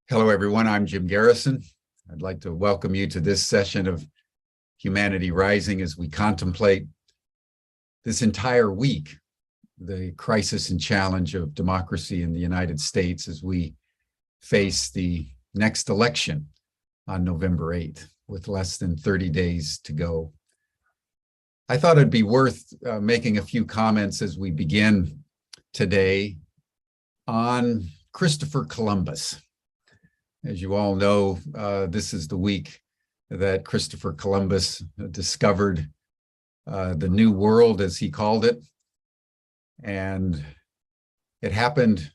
Hello, everyone. I'm Jim Garrison. I'd like to welcome you to this session of Humanity Rising as we contemplate this entire week, the crisis and challenge of democracy in the United States as we face the next election on November 8th, with less than 30 days to go. I thought it'd be worth making a few comments as we begin today on Christopher Columbus. As you all know, this is the week that Christopher Columbus discovered the New World, as he called it. And it happened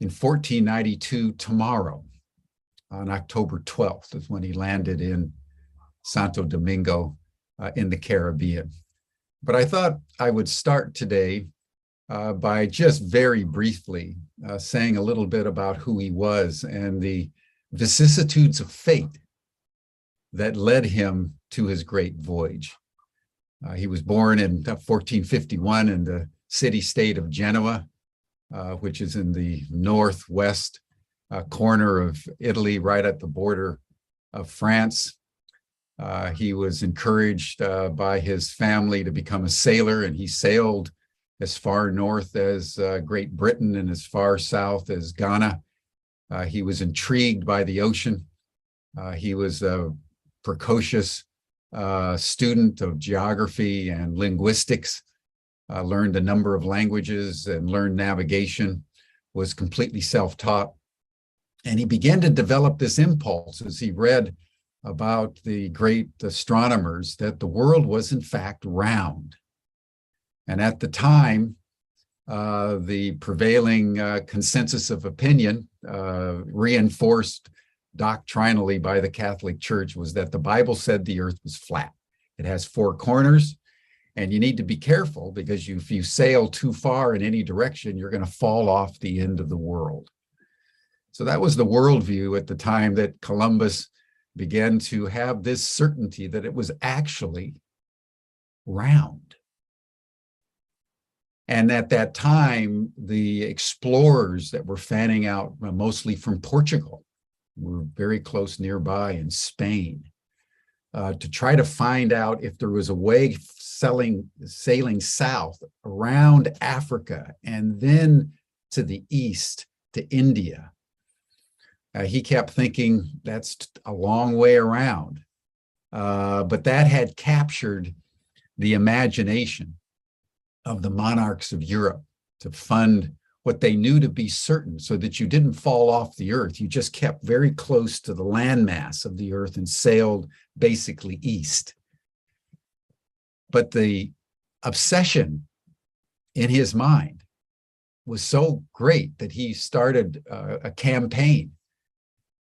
in 1492 tomorrow, on October 12th, is when he landed in Santo Domingo in the Caribbean. But I thought I would start today by just very briefly saying a little bit about who he was and the vicissitudes of fate that led him to his great voyage. He was born in 1451 in the city-state of Genoa, which is in the northwest corner of Italy, right at the border of France. He was encouraged by his family to become a sailor, and he sailed as far north as Great Britain and as far south as Ghana. He was intrigued by the ocean. He was a precocious student of geography and linguistics, learned a number of languages and learned navigation, was completely self-taught. And he began to develop this impulse as he read about the great astronomers that the world was in fact round. And at the time, the prevailing consensus of opinion, reinforced doctrinally by the Catholic Church, was that the Bible said the earth was flat. It has four corners, and you need to be careful because if you sail too far in any direction, you're going to fall off the end of the world. So that was the worldview at the time that Columbus began to have this certainty that it was actually round. And at that time, the explorers that were fanning out, mostly from Portugal, were very close nearby in Spain, to try to find out if there was a way sailing south around Africa and then to the east to India. He kept thinking that's a long way around, but that had captured the imagination of the monarchs of Europe to fund what they knew to be certain so that you didn't fall off the earth. You just kept very close to the landmass of the earth and sailed basically east. But the obsession in his mind was so great that he started a campaign,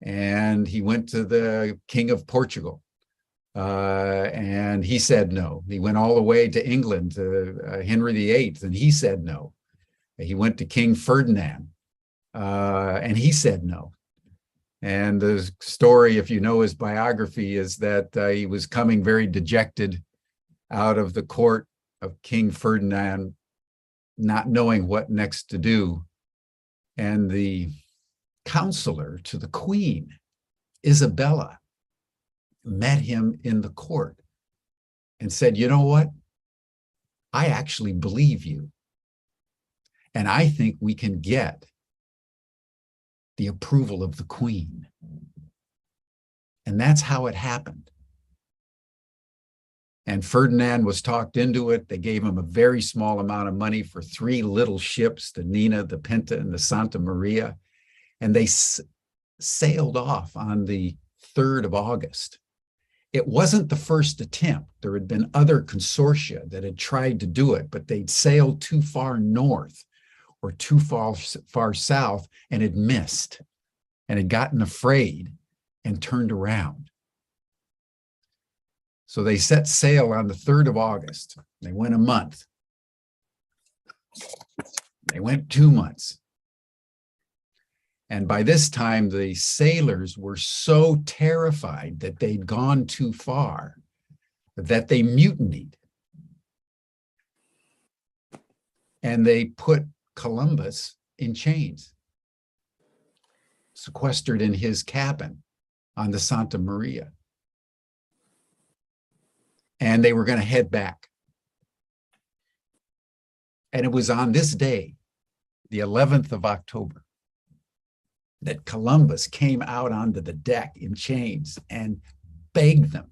and he went to the King of Portugal. And he said no. He went all the way to England to Henry VIII, and he said no. He went to King Ferdinand, and he said no. And the story, if you know his biography, is that he was coming very dejected out of the court of King Ferdinand, not knowing what next to do. And the counselor to the Queen, Isabella, met him in the court and said, "You know what? I actually believe you. And I think we can get the approval of the Queen." And that's how it happened. And Ferdinand was talked into it. They gave him a very small amount of money for 3 little ships, the Nina, the Pinta, and the Santa Maria. And they sailed off on the 3rd of August. It wasn't the first attempt. There had been other consortia that had tried to do it, but they'd sailed too far north or too far south and had missed and had gotten afraid and turned around. So they set sail on the 3rd of August. They went a month. They went 2 months. And by this time, the sailors were so terrified that they'd gone too far that they mutinied. And they put Columbus in chains, sequestered in his cabin on the Santa Maria. And they were going to head back. And it was on this day, the 11th of October, that Columbus came out onto the deck in chains and begged them,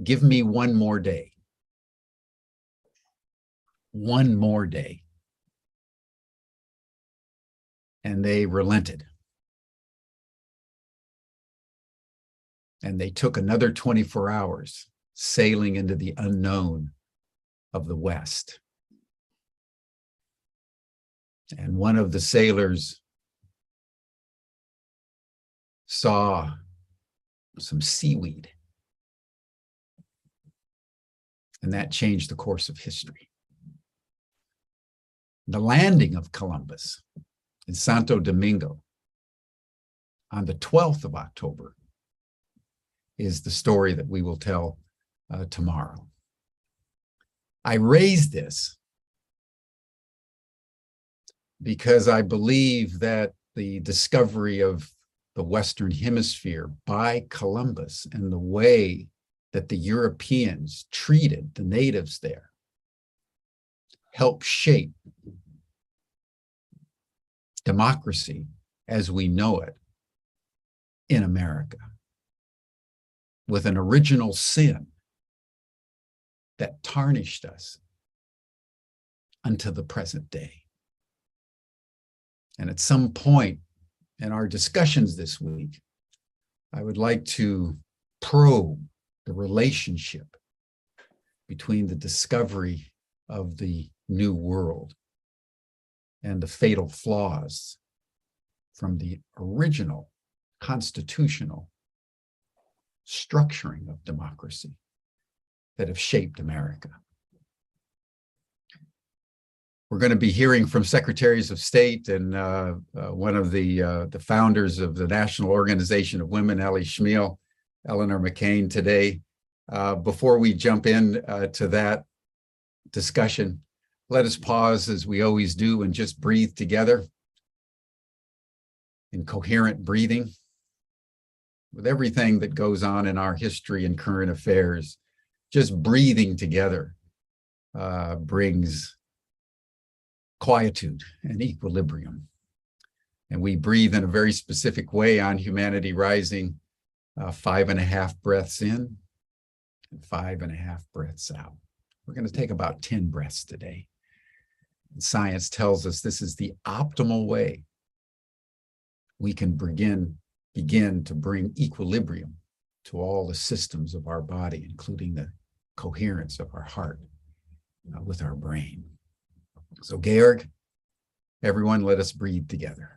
give me one more day. One more day. And they relented. And they took another 24 hours sailing into the unknown of the West. And one of the sailors saw some seaweed. And that changed the course of history. The landing of Columbus in Santo Domingo on the 12th of October is the story that we will tell tomorrow. I raise this because I believe that the discovery of the Western Hemisphere by Columbus and the way that the Europeans treated the natives there helped shape democracy as we know it in America, with an original sin that tarnished us unto the present day. And at some point in our discussions this week, I would like to probe the relationship between the discovery of the New World and the fatal flaws from the original constitutional structuring of democracy that have shaped America. We're going to be hearing from secretaries of state and one of the founders of the National Organization of Women, Ellie Schmiel, Eleanor McCain today. Before we jump in to that discussion, let us pause as we always do and just breathe together in coherent breathing. With everything that goes on in our history and current affairs, just breathing together brings quietude and equilibrium. And we breathe in a very specific way on Humanity Rising, 5.5 breaths in and 5.5 breaths out. We're going to take about 10 breaths today. And science tells us this is the optimal way we can begin to bring equilibrium to all the systems of our body, including the coherence of our heart with our brain. So Georg, everyone, let us breathe together.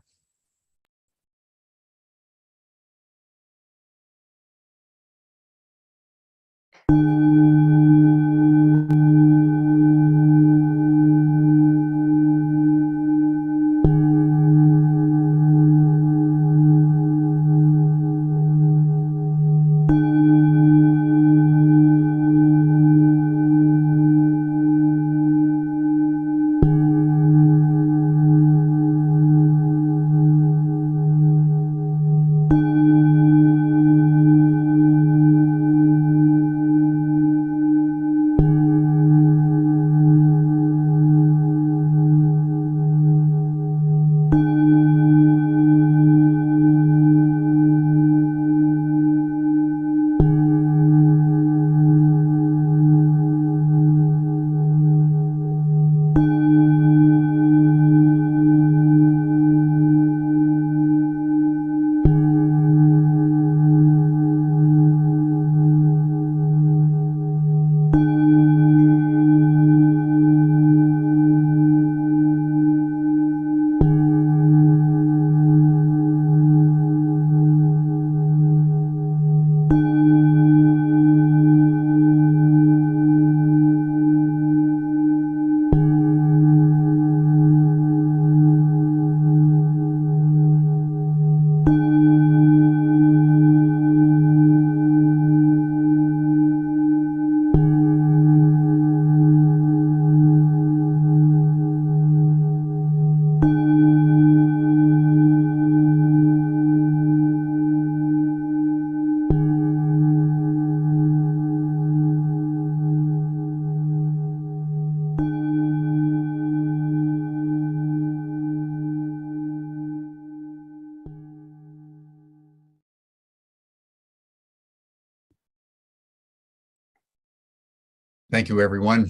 Thank you, everyone.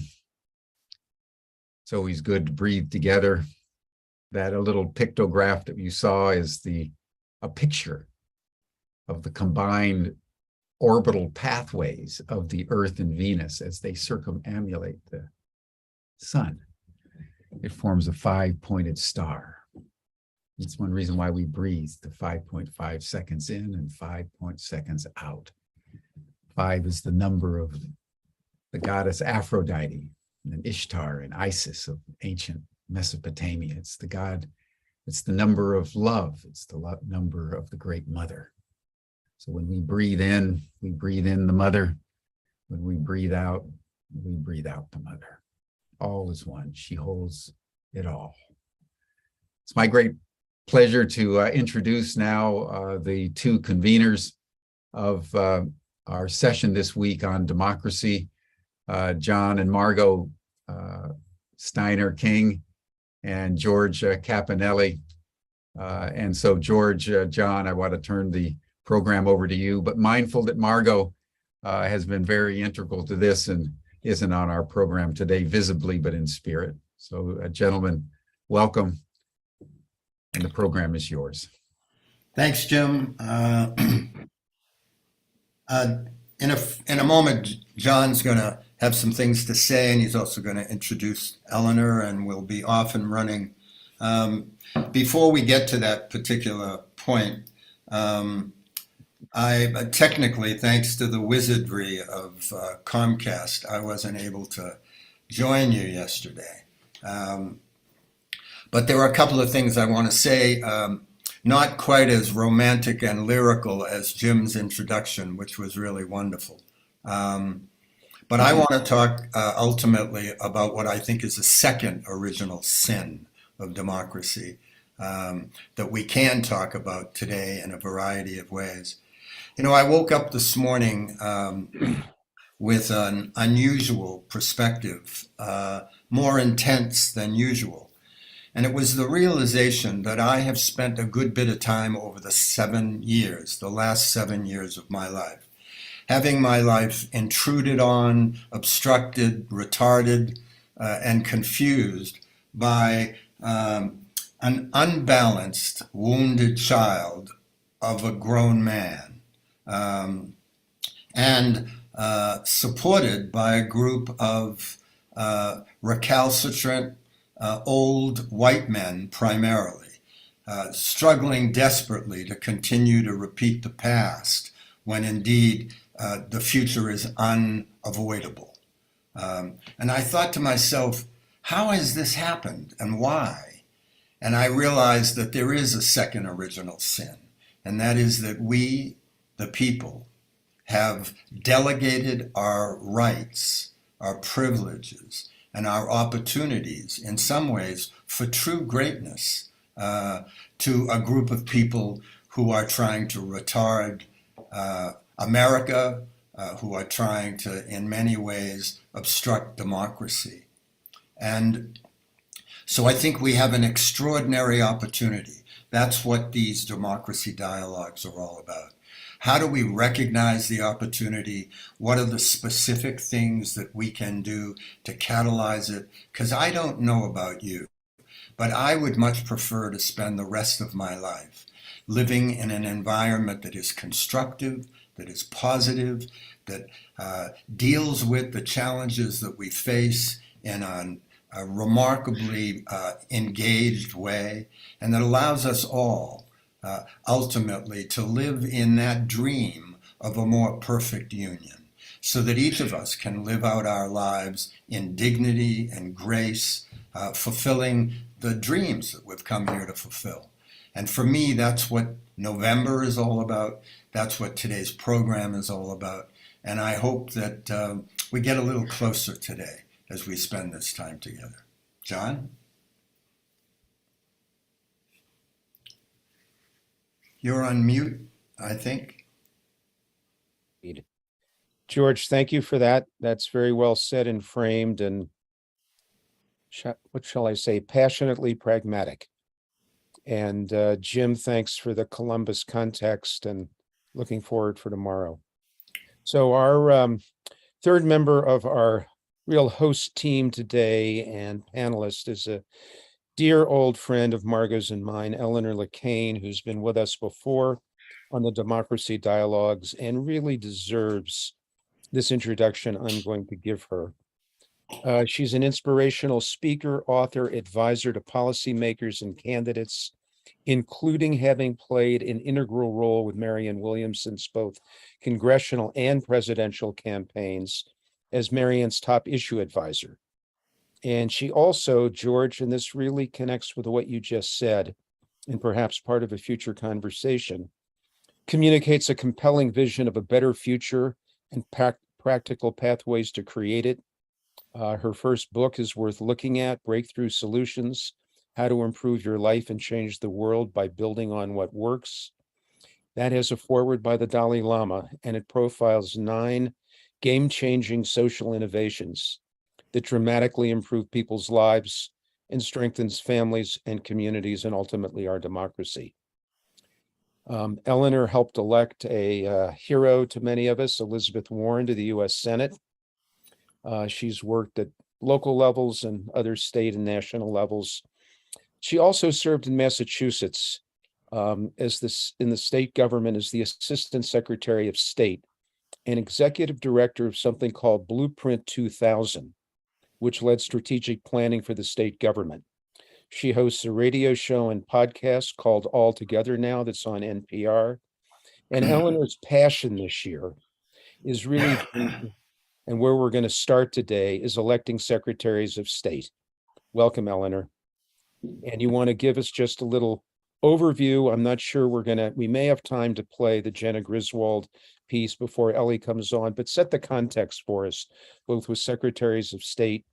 It's always good to breathe together. That a little pictograph that you saw is a picture of the combined orbital pathways of the Earth and Venus as they circumambulate the sun. It forms a 5-pointed star. It's one reason why we breathe, the 5.5 seconds in and 5 seconds out. 5 is the number of the goddess Aphrodite and Ishtar and Isis of ancient Mesopotamia. It's the number of love. It's the number of the Great Mother. So when we breathe in the mother. When we breathe out the mother. All is one. She holds it all. It's my great pleasure to introduce now the two conveners of our session this week on democracy, John and Margot Steiner King and George Caponelli. And so George, John, I want to turn the program over to you, but mindful that Margot has been very integral to this and isn't on our program today visibly, but in spirit. So gentlemen, welcome. And the program is yours. Thanks, Jim. In a moment, John's going to have some things to say, and he's also going to introduce Eleanor, and we'll be off and running. Before we get to that particular point, I technically, thanks to the wizardry of Comcast, I wasn't able to join you yesterday. But there are a couple of things I want to say, not quite as romantic and lyrical as Jim's introduction, which was really wonderful. But I want to talk ultimately about what I think is the second original sin of democracy that we can talk about today in a variety of ways. You know, I woke up this morning with an unusual perspective, more intense than usual. And it was the realization that I have spent a good bit of time over the last 7 years of my life, having my life intruded on, obstructed, retarded, and confused by an unbalanced, wounded child of a grown man, and supported by a group of recalcitrant, old white men primarily, struggling desperately to continue to repeat the past when indeed the future is unavoidable. And I thought to myself, how has this happened and why? And I realized that there is a second original sin, and that is that we, the people, have delegated our rights, our privileges, and our opportunities, in some ways, for true greatness, to a group of people who are trying to retard America, who are trying to, in many ways, obstruct democracy. And so I think we have an extraordinary opportunity. That's what these democracy dialogues are all about. How do we recognize the opportunity? What are the specific things that we can do to catalyze it? Because I don't know about you, but I would much prefer to spend the rest of my life living in an environment that is constructive, that is positive, that deals with the challenges that we face in a remarkably engaged way, and that allows us all ultimately to live in that dream of a more perfect union, so that each of us can live out our lives in dignity and grace, fulfilling the dreams that we've come here to fulfill. And for me, that's what November is all about. That's what today's program is all about. And I hope that we get a little closer today as we spend this time together. John? You're on mute, I think. George, thank you for that. That's very well said and framed, and what shall I say, passionately pragmatic. And Jim, thanks for the Columbus context, and looking forward for tomorrow. So our third member of our real host team today and panelist is a dear old friend of Margot's and mine, Eleanor LeCain, who's been with us before on the Democracy Dialogues and really deserves this introduction I'm going to give her. She's an inspirational speaker, author, advisor to policymakers and candidates, including having played an integral role with Marianne Williamson's both congressional and presidential campaigns as Marianne's top issue advisor. And she also, George, and this really connects with what you just said, and perhaps part of a future conversation, communicates a compelling vision of a better future and practical pathways to create it. Her first book is worth looking at, Breakthrough Solutions, How to Improve Your Life and Change the World by Building on What Works. That has a foreword by the Dalai Lama, and it profiles 9 game-changing social innovations that dramatically improve people's lives and strengthens families and communities and ultimately our democracy. Eleanor helped elect a hero to many of us, Elizabeth Warren, to the US Senate. She's worked at local levels and other state and national levels. She also served in Massachusetts in the state government as the Assistant Secretary of State and Executive Director of something called Blueprint 2000, which led strategic planning for the state government. She hosts a radio show and podcast called All Together Now that's on NPR. And Eleanor's passion this year is really, and where we're going to start today, is electing secretaries of state. Welcome, Eleanor. And you want to give us just a little overview. I'm not sure we may have time to play the Jenna Griswold piece before Ellie comes on, but set the context for us, both with secretaries of state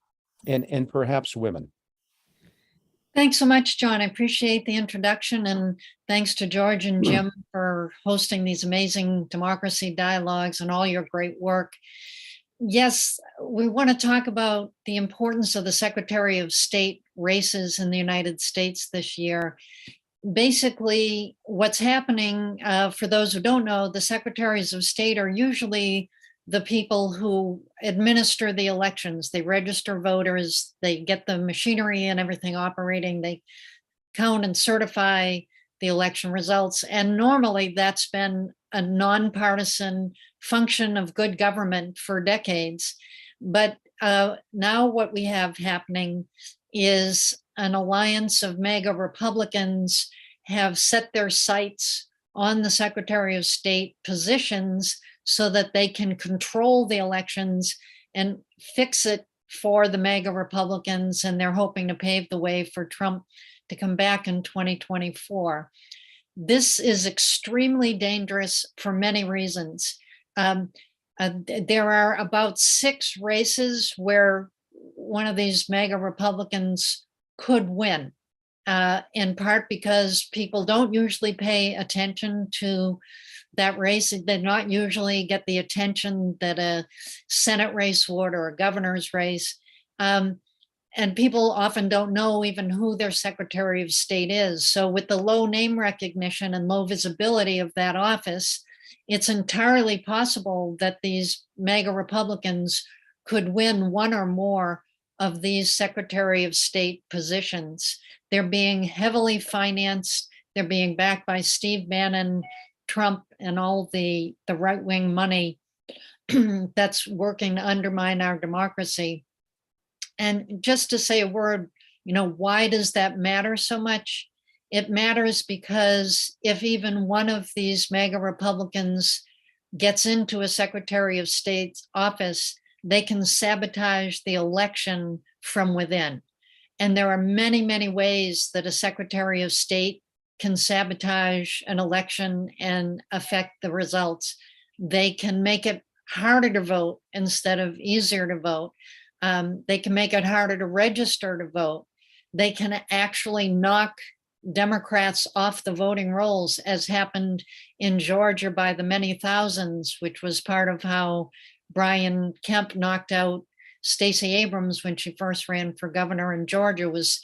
and perhaps women. Thanks so much, John. I appreciate the introduction, and thanks to George and Jim for hosting these amazing democracy dialogues and all your great work. Yes, we want to talk about the importance of the Secretary of State races in the United States this year. Basically, what's happening, for those who don't know, the secretaries of state are usually the people who administer the elections. They register voters, they get the machinery and everything operating, they count and certify the election results. And normally that's been a nonpartisan function of good government for decades. But now what we have happening is an alliance of MAGA Republicans have set their sights on the Secretary of State positions so that they can control the elections and fix it for the MAGA Republicans. And they're hoping to pave the way for Trump to come back in 2024. This is extremely dangerous for many reasons. There are about 6 races where one of these MAGA Republicans could win, in part because people don't usually pay attention to that race. They not usually get the attention that a Senate race would or a governor's race. And people often don't know even who their Secretary of State is. So with the low name recognition and low visibility of that office, it's entirely possible that these MAGA Republicans could win one or more of these Secretary of State positions. They're being heavily financed. They're being backed by Steve Bannon, Trump, and all the right-wing money that's working to undermine our democracy. And just to say a word, why does that matter so much? It matters because if even one of these MAGA Republicans gets into a Secretary of State's office, they can sabotage the election from within. And there are many, many ways that a Secretary of State can sabotage an election and affect the results. They can make it harder to vote instead of easier to vote. They can make it harder to register to vote. They can actually knock Democrats off the voting rolls, as happened in Georgia by the many thousands, which was part of how Brian Kemp knocked out Stacey Abrams when she first ran for governor in Georgia. Was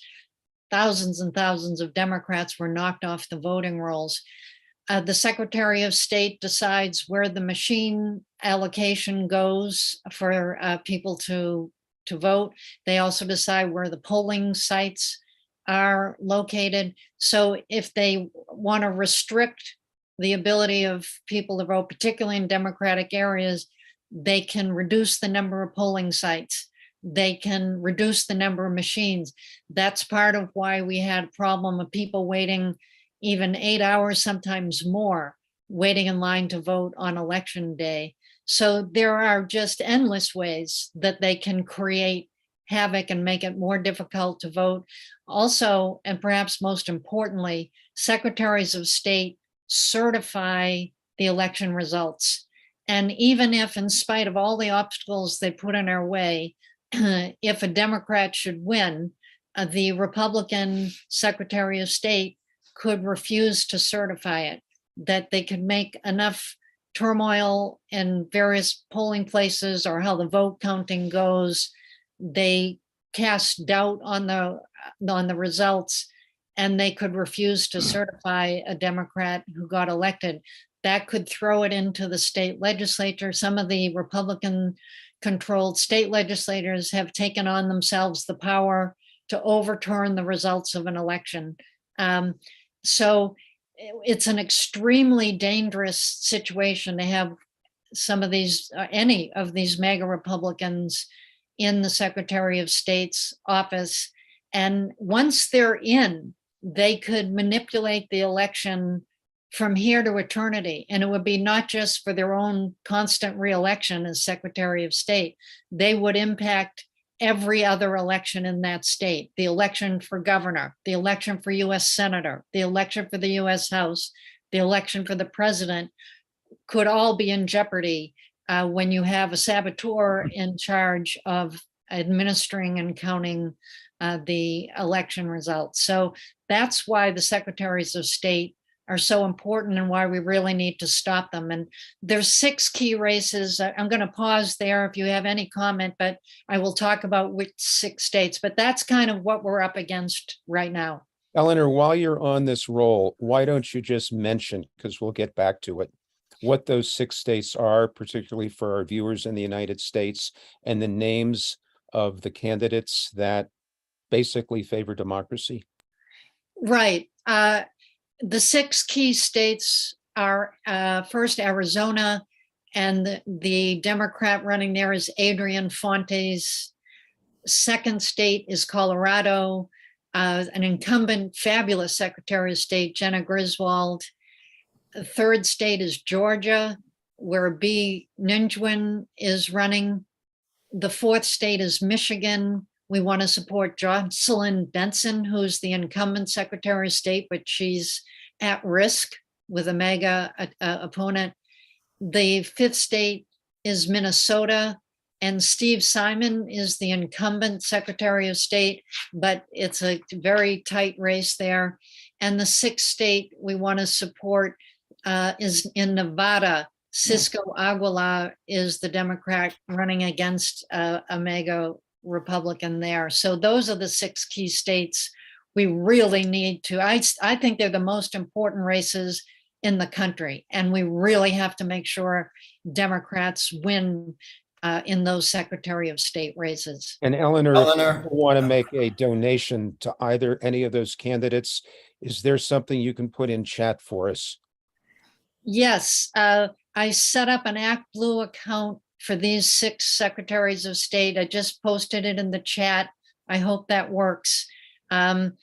thousands and thousands of Democrats were knocked off the voting rolls. The Secretary of State decides where the machine allocation goes for people to to vote. They also decide where the polling sites are located. So if they want to restrict the ability of people to vote, particularly in Democratic areas, they can reduce the number of polling sites. They can reduce the number of machines. That's part of why we had a problem of people waiting even 8 hours, sometimes more, waiting in line to vote on election day. So there are just endless ways that they can create havoc and make it more difficult to vote. Also, and perhaps most importantly, secretaries of state certify the election results. And even if, in spite of all the obstacles they put in our way, if a Democrat should win, the Republican Secretary of State could refuse to certify it, that they could make enough turmoil in various polling places or how the vote counting goes. They cast doubt on the results, and they could refuse to certify a Democrat who got elected. That could throw it into the state legislature. Some of the Republican controlled state legislators have taken on themselves the power to overturn the results of an election. So it's an extremely dangerous situation to have some of these, any of these MAGA Republicans in the Secretary of State's office. And once they're in, they could manipulate the election from here to eternity. And it would be not just for their own constant reelection as Secretary of State. They would impact every other election in that state, the election for governor, the election for US Senator, the election for the US House, the election for the president, could all be in jeopardy when you have a saboteur in charge of administering and counting the election results. So that's why the secretaries of state are so important and why we really need to stop them. And there's 6 key races. I'm going to pause there if you have any comment, but I will talk about which 6 states, but that's kind of what we're up against right now. Eleanor, while you're on this roll, why don't you just mention, because we'll get back to it, what those 6 states are, particularly for our viewers in the United States, and the names of the candidates that basically favor democracy? Right. The 6 key states are first Arizona, and the Democrat running there is Adrian Fontes. Second state is Colorado, an incumbent fabulous Secretary of State, Jenna Griswold. The third state is Georgia, where B. Ninjwin is running. The fourth state is Michigan. We want to support Jocelyn Benson, who's the incumbent Secretary of State, but she's at risk with a MAGA opponent. The fifth state is Minnesota, and Steve Simon is the incumbent Secretary of State, but it's a very tight race there. And the sixth state we want to support is in Nevada. Cisco Aguilar is the Democrat running against a MAGA Republican there. So those are the 6 key states we really need to. I think they're the most important races in the country, and we really have to make sure Democrats win in those Secretary of State races. And Eleanor, if you want to make a donation to either any of those candidates, is there something you can put in chat for us? Yes, I set up an ActBlue account for these 6 secretaries of state. I just posted it in the chat. I hope that works. And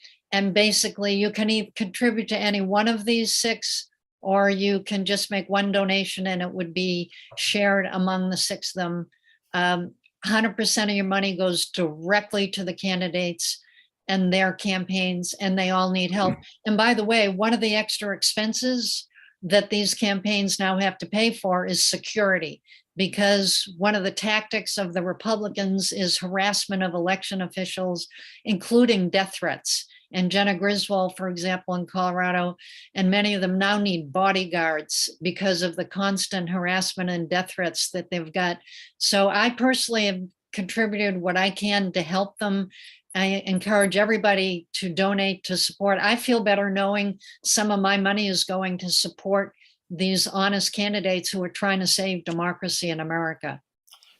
basically you can either contribute to any one of these 6, or you can just make one donation and it would be shared among the 6 of them. 100% of your money goes directly to the candidates and their campaigns, and they all need help. And by the way, one of the extra expenses that these campaigns now have to pay for is security, because one of the tactics of the Republicans is harassment of election officials, including death threats. And Jenna Griswold, for example, in Colorado, and many of them now need bodyguards because of the constant harassment and death threats that they've got. So I personally have contributed what I can to help them. I encourage everybody to donate to support. I feel better knowing some of my money is going to support these honest candidates who are trying to save democracy in America.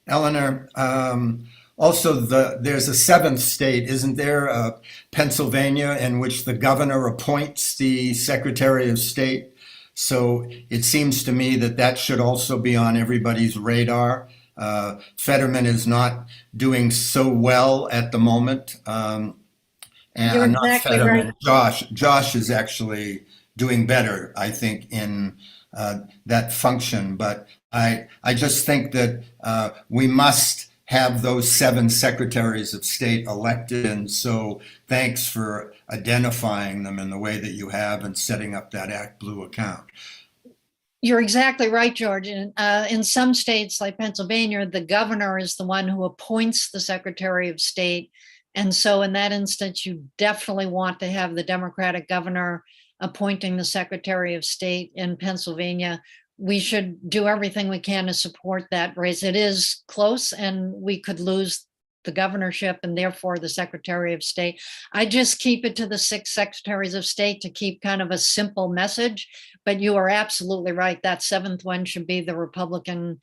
Eleanor, Also, there's a seventh state, isn't there, Pennsylvania, in which the governor appoints the Secretary of State? So it seems to me that that should also be on everybody's radar. Fetterman is not doing so well at the moment. You're And not exactly Fetterman, right. Josh is actually doing better, I think, in that function. But I just think that we must have those 7 secretaries of state elected. And so thanks for identifying them in the way that you have and setting up that ActBlue account. You're exactly right, George. In some states like Pennsylvania, the governor is the one who appoints the Secretary of State. And so in that instance, you definitely want to have the Democratic governor appointing the Secretary of State in Pennsylvania. We should do everything we can to support that race. It is close and we could lose the governorship and therefore the Secretary of State. I just keep it to the 6 secretaries of state to keep kind of a simple message, but you are absolutely right. That 7th one should be the Republican,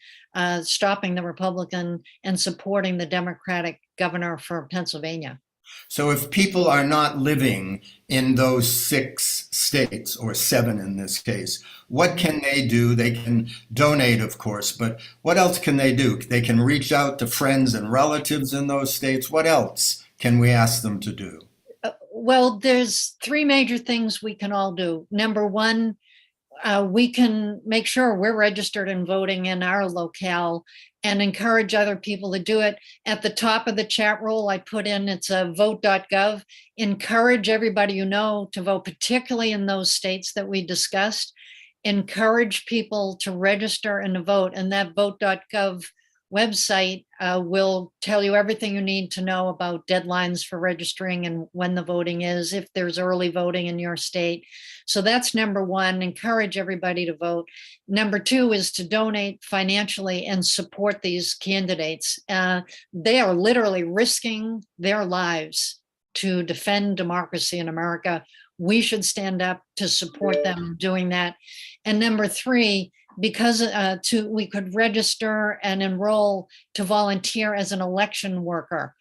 stopping the Republican and supporting the Democratic governor for Pennsylvania. So if people are not living in those 6 states, or 7 in this case, what can they do? They can donate, of course, but what else can they do? They can reach out to friends and relatives in those states. What else can we ask them to do? Well, there's 3 major things we can all do. Number one, we can make sure we're registered and voting in our locale and encourage other people to do it. At the top of the chat roll, I put in, it's a vote.gov. Encourage everybody you know to vote, particularly in those states that we discussed. Encourage people to register and to vote. And that vote.gov website will tell you everything you need to know about deadlines for registering and when the voting is, if there's early voting in your state. So that's number one, encourage everybody to vote. Number 2 is to donate financially and support these candidates. They are literally risking their lives to defend democracy in America. We should stand up to support them doing that. And number 3, because we could register and enroll to volunteer as an election worker.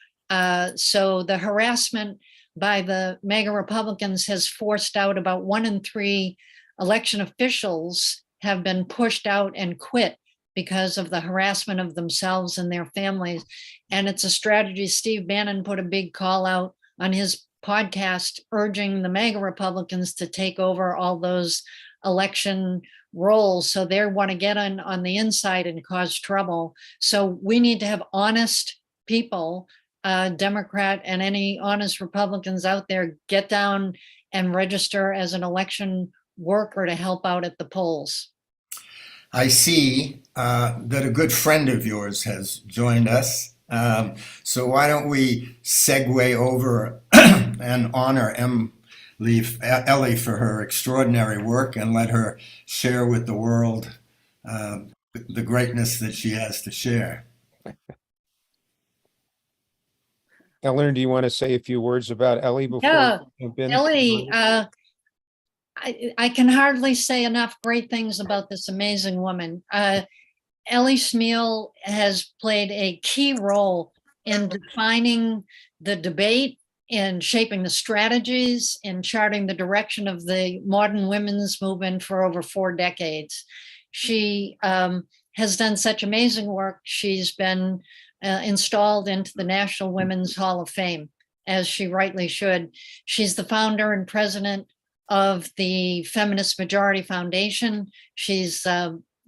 So the harassment by the MAGA Republicans has forced out about 1 in 3 election officials have been pushed out and quit because of the harassment of themselves and their families. And it's a strategy. Steve Bannon put a big call out on his podcast urging the MAGA Republicans to take over all those election roles. So they want to get on the inside and cause trouble. So we need to have honest people, Democrat and any honest Republicans out there, get down and register as an election worker to help out at the polls. I see that a good friend of yours has joined us. So why don't we segue over and honor Ellie for her extraordinary work and let her share with the world the greatness that she has to share. Eleanor, do you want to say a few words about Ellie before? Yeah, we jump in? Ellie, I can hardly say enough great things about this amazing woman. Ellie Smeal has played a key role in defining the debate, in shaping the strategies, in charting the direction of the modern women's movement for over 4 decades. She has done such amazing work. She's been installed into the National Women's Hall of Fame, as she rightly should. She's the founder and president of the Feminist Majority Foundation. She's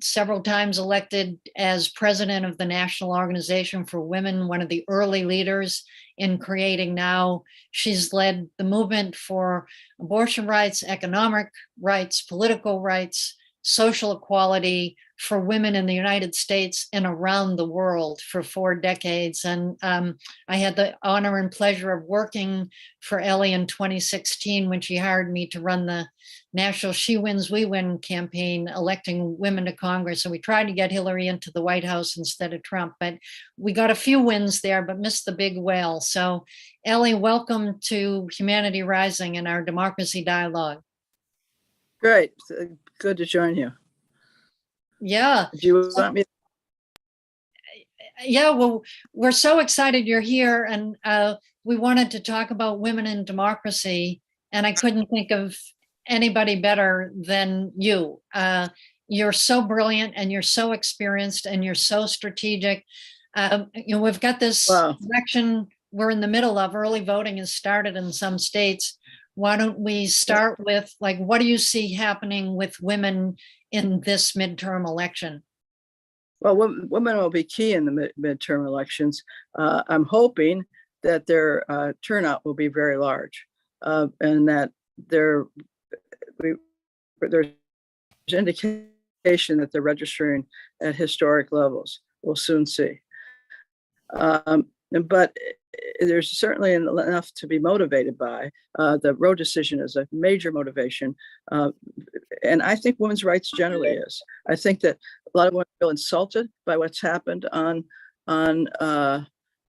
several times elected as president of the National Organization for Women, one of the early leaders in creating NOW. She's led the movement for abortion rights, economic rights, political rights, social equality for women in the United States and around the world for 4 decades. And I had the honor and pleasure of working for Ellie in 2016 when she hired me to run the national She Wins, We Win campaign, electing women to Congress. And we tried to get Hillary into the White House instead of Trump, but we got a few wins there, but missed the big whale. So Ellie, welcome to Humanity Rising and our Democracy Dialogue. Great. Good to join you. Yeah. Do you want me? Yeah, well, we're so excited you're here, and we wanted to talk about women in democracy, and I couldn't think of anybody better than you. You're so brilliant, and you're so experienced, and you're so strategic. We've got this Wow. election we're in the middle of. Early voting has started in some states. Why don't we start with, like, what do you see happening with women in this midterm election? Well, women will be key in the midterm elections. I'm hoping that their turnout will be very large, and that there's indication that they're registering at historic levels. We'll soon see. But there's certainly enough to be motivated by. The Roe decision is a major motivation. And I think women's rights generally is. I think that a lot of women feel insulted by what's happened on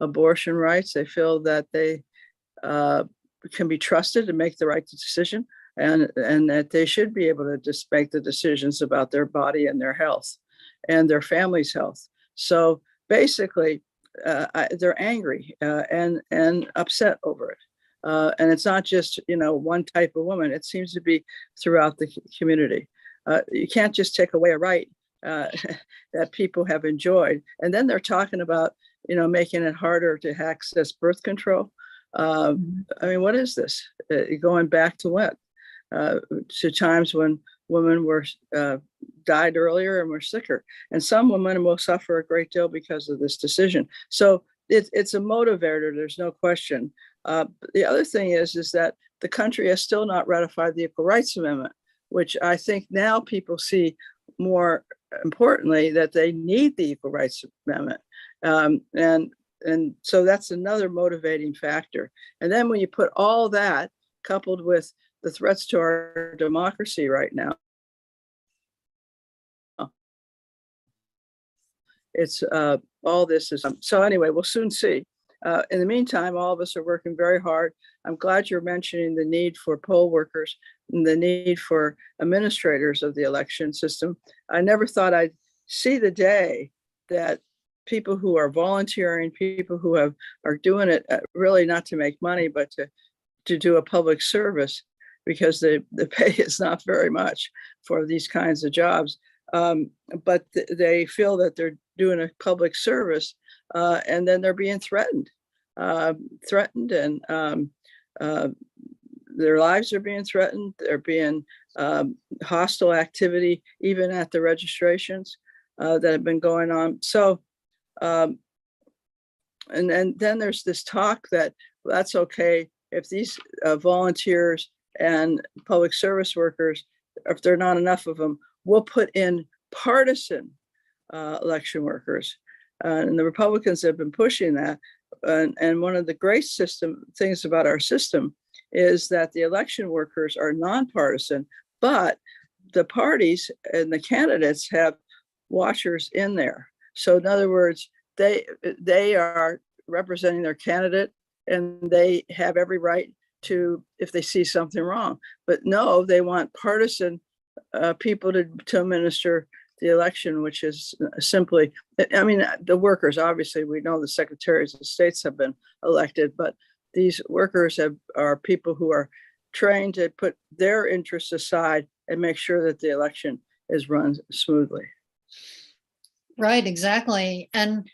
abortion rights. They feel that they can be trusted to make the right decision, and that they should be able to just make the decisions about their body and their health and their family's health. So basically, they're angry and upset over it. And it's not just, one type of woman. It seems to be throughout the community. You can't just take away a right that people have enjoyed. And then they're talking about, making it harder to access birth control. I mean, what is this? Going back to what? To times when women were died earlier and were sicker. And some women will suffer a great deal because of this decision. So it's a motivator, there's no question. The other thing is that the country has still not ratified the Equal Rights Amendment, which I think now people see more importantly that they need the Equal Rights Amendment. And so that's another motivating factor. And then when you put all that coupled with the threats to our democracy right now, it's all this is so anyway, we'll soon see. In the meantime, all of us are working very hard. I'm glad you're mentioning the need for poll workers and the need for administrators of the election system. I never thought I'd see the day that people who are volunteering, people who are doing it really not to make money, but to do a public service, because the pay is not very much for these kinds of jobs. But they feel that they're doing a public service, and then they're being threatened, and their lives are being threatened. They're being hostile activity, even at the registrations that have been going on. So, and then there's this talk that that's okay if these volunteers and public service workers, if there are not enough of them, we'll put in partisan election workers. And the Republicans have been pushing that. And one of the great things about our system is that the election workers are nonpartisan, but the parties and the candidates have watchers in there. So in other words, they are representing their candidate, and they have every right to, if they see something wrong. But no, they want partisan people to administer the election, which is simply, I mean, the workers, obviously, we know the secretaries of states have been elected, but these workers are people who are trained to put their interests aside and make sure that the election is run smoothly. Right, exactly. And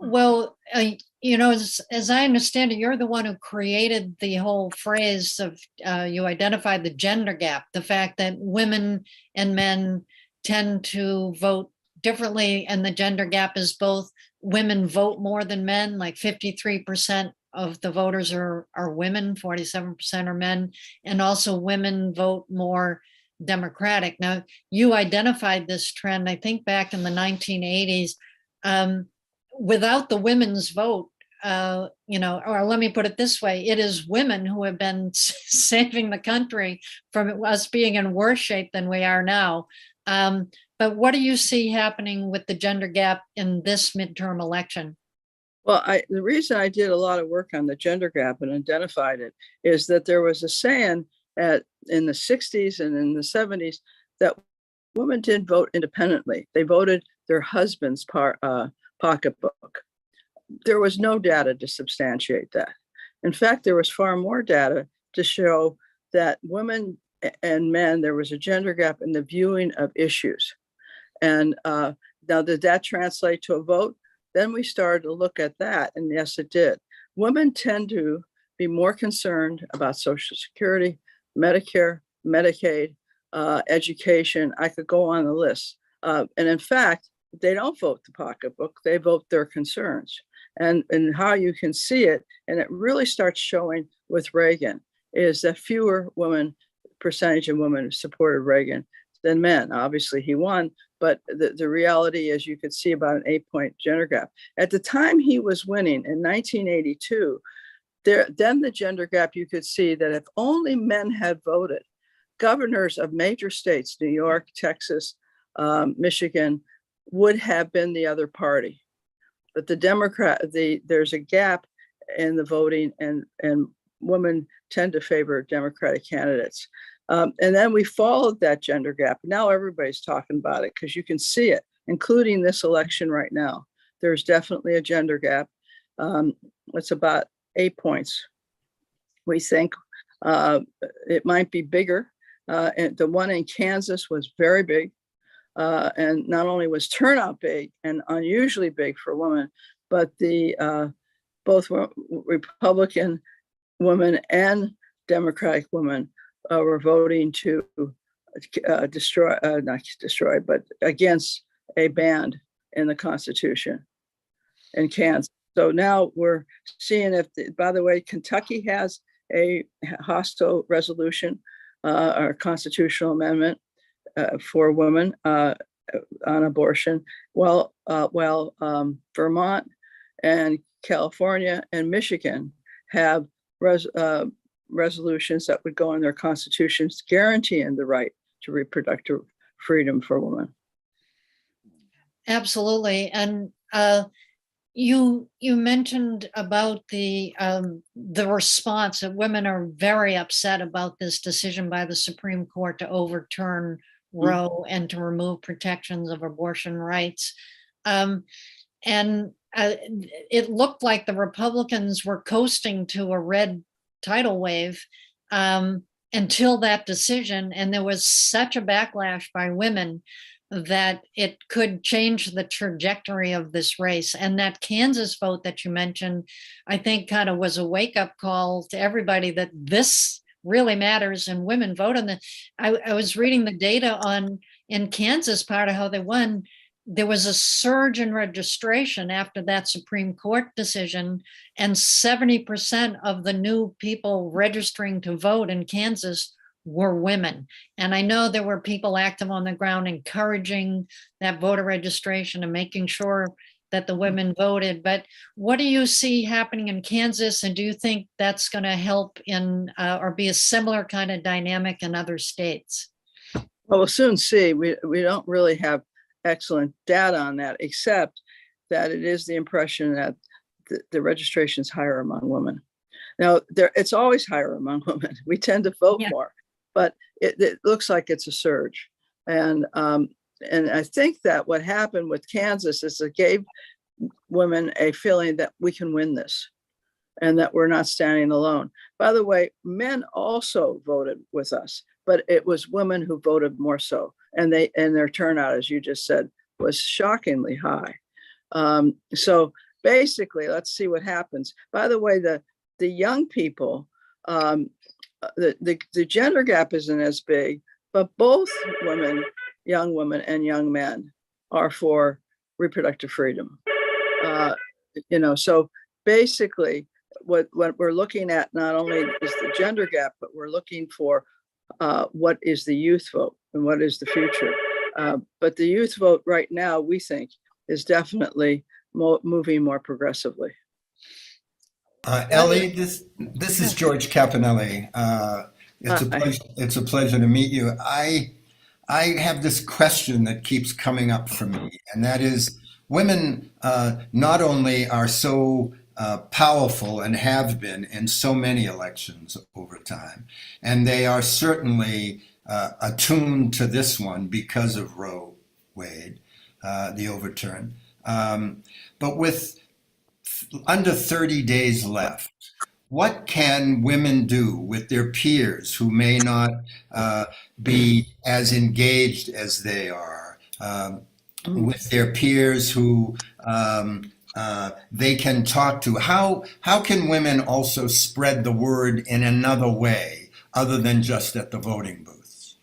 well, as I understand it, you're the one who created the whole phrase of, you identified the gender gap, the fact that women and men tend to vote differently. And the gender gap is both women vote more than men, like 53% of the voters are women, 47% are men, and also women vote more Democratic. Now, you identified this trend, I think back in the 1980s. Without the women's vote, or let me put it this way, it is women who have been saving the country from us being in worse shape than we are now. But what do you see happening with the gender gap in this midterm election? Well, the reason I did a lot of work on the gender gap and identified it is that there was a saying in the 60s and in the 70s that women didn't vote independently. They voted their husband's pocketbook. there was no data to substantiate that. In fact, there was far more data to show that women and men, there was a gender gap in the viewing of issues. And now, did that translate to a vote? Then we started to look at that, and yes, it did. Women tend to be more concerned about Social Security, Medicare, Medicaid, education. I could go on the list. And in fact, they don't vote the pocketbook, they vote their concerns. And how you can see it, and it really starts showing with Reagan, is that fewer women, percentage of women supported Reagan than men. Obviously, he won, but the reality is you could see about an 8-point gender gap. At the time he was winning in 1982, then the gender gap, you could see that if only men had voted, governors of major states, New York, Texas, Michigan, would have been the other party. But there's a gap in the voting, and women tend to favor Democratic candidates. And then we followed that gender gap. Now everybody's talking about it because you can see it, including this election right now. There's definitely a gender gap. It's about 8 points. We think it might be bigger. And the one in Kansas was very big. And not only was turnout big and unusually big for women, but both Republican women and Democratic women were voting to not destroy, but against a ban in the Constitution in Kansas. So now we're seeing if, by the way, Kentucky has a hostile resolution or constitutional amendment for women on abortion. Well, Vermont and California and Michigan have resolutions that would go in their constitutions guaranteeing the right to reproductive freedom for women. Absolutely. And you mentioned about the response that women are very upset about this decision by the Supreme Court to overturn Roe and to remove protections of abortion rights. And it looked like the Republicans were coasting to a red tidal wave until that decision. And there was such a backlash by women that it could change the trajectory of this race. And that Kansas vote that you mentioned, I think kind of was a wake-up call to everybody that this really matters and women vote on the. I was reading the data in Kansas, part of how they won. There was a surge in registration after that Supreme Court decision, and 70% of the new people registering to vote in Kansas were women. And I know there were people active on the ground encouraging that voter registration and making sure that the women voted. But what do you see happening in Kansas? And do you think that's going to help in or be a similar kind of dynamic in other states? Well, we'll soon see. We don't really have excellent data on that, except that it is the impression that the registration is higher among women. Now, it's always higher among women. We tend to vote more, but it looks like it's a surge. And I think that what happened with Kansas is it gave women a feeling that we can win this and that we're not standing alone. By the way, men also voted with us, but it was women who voted more so. And their turnout, as you just said, was shockingly high. So basically, let's see what happens. By the way, the young people, the gender gap isn't as big, but both young women and young men are for reproductive freedom. So basically what we're looking at not only is the gender gap, but we're looking for what is the youth vote and what is the future. But the youth vote right now, we think, is definitely moving more progressively. Ellie, this is George Caponelli. It's a pleasure to meet you. I have this question that keeps coming up for me, and that is, women not only are so powerful and have been in so many elections over time, and they are certainly attuned to this one because of Roe Wade, the overturn. But with under 30 days left. What can women do with their peers who may not be as engaged as they are, with their peers who they can talk to? How can women also spread the word in another way other than just at the voting booths?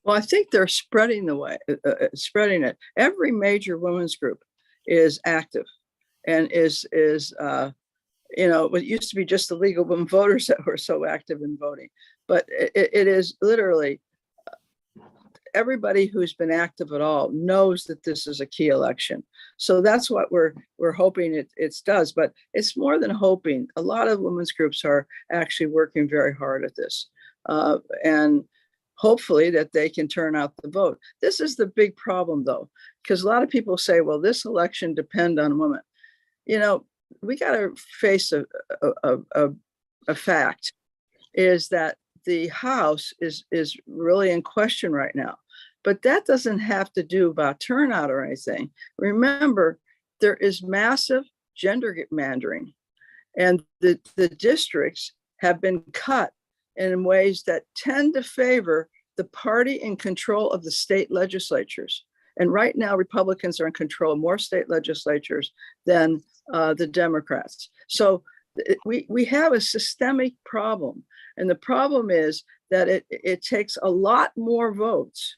Well, I think they're spreading spreading it. Every major women's group is active and is it used to be just the League of Women Voters that were so active in voting, but it is literally everybody who's been active at all knows that this is a key election. So that's what we're hoping it does, but it's more than hoping. A lot of women's groups are actually working very hard at this, and hopefully that they can turn out the vote. This is the big problem, though, because a lot of people say, well, this election depends on women. We got to face a fact is that the House is really in question right now. But that doesn't have to do about turnout or anything. Remember, there is massive gender gerrymandering, and the districts have been cut in ways that tend to favor the party in control of the state legislatures. And right now, Republicans are in control of more state legislatures than the Democrats. So we have a systemic problem. And the problem is that it takes a lot more votes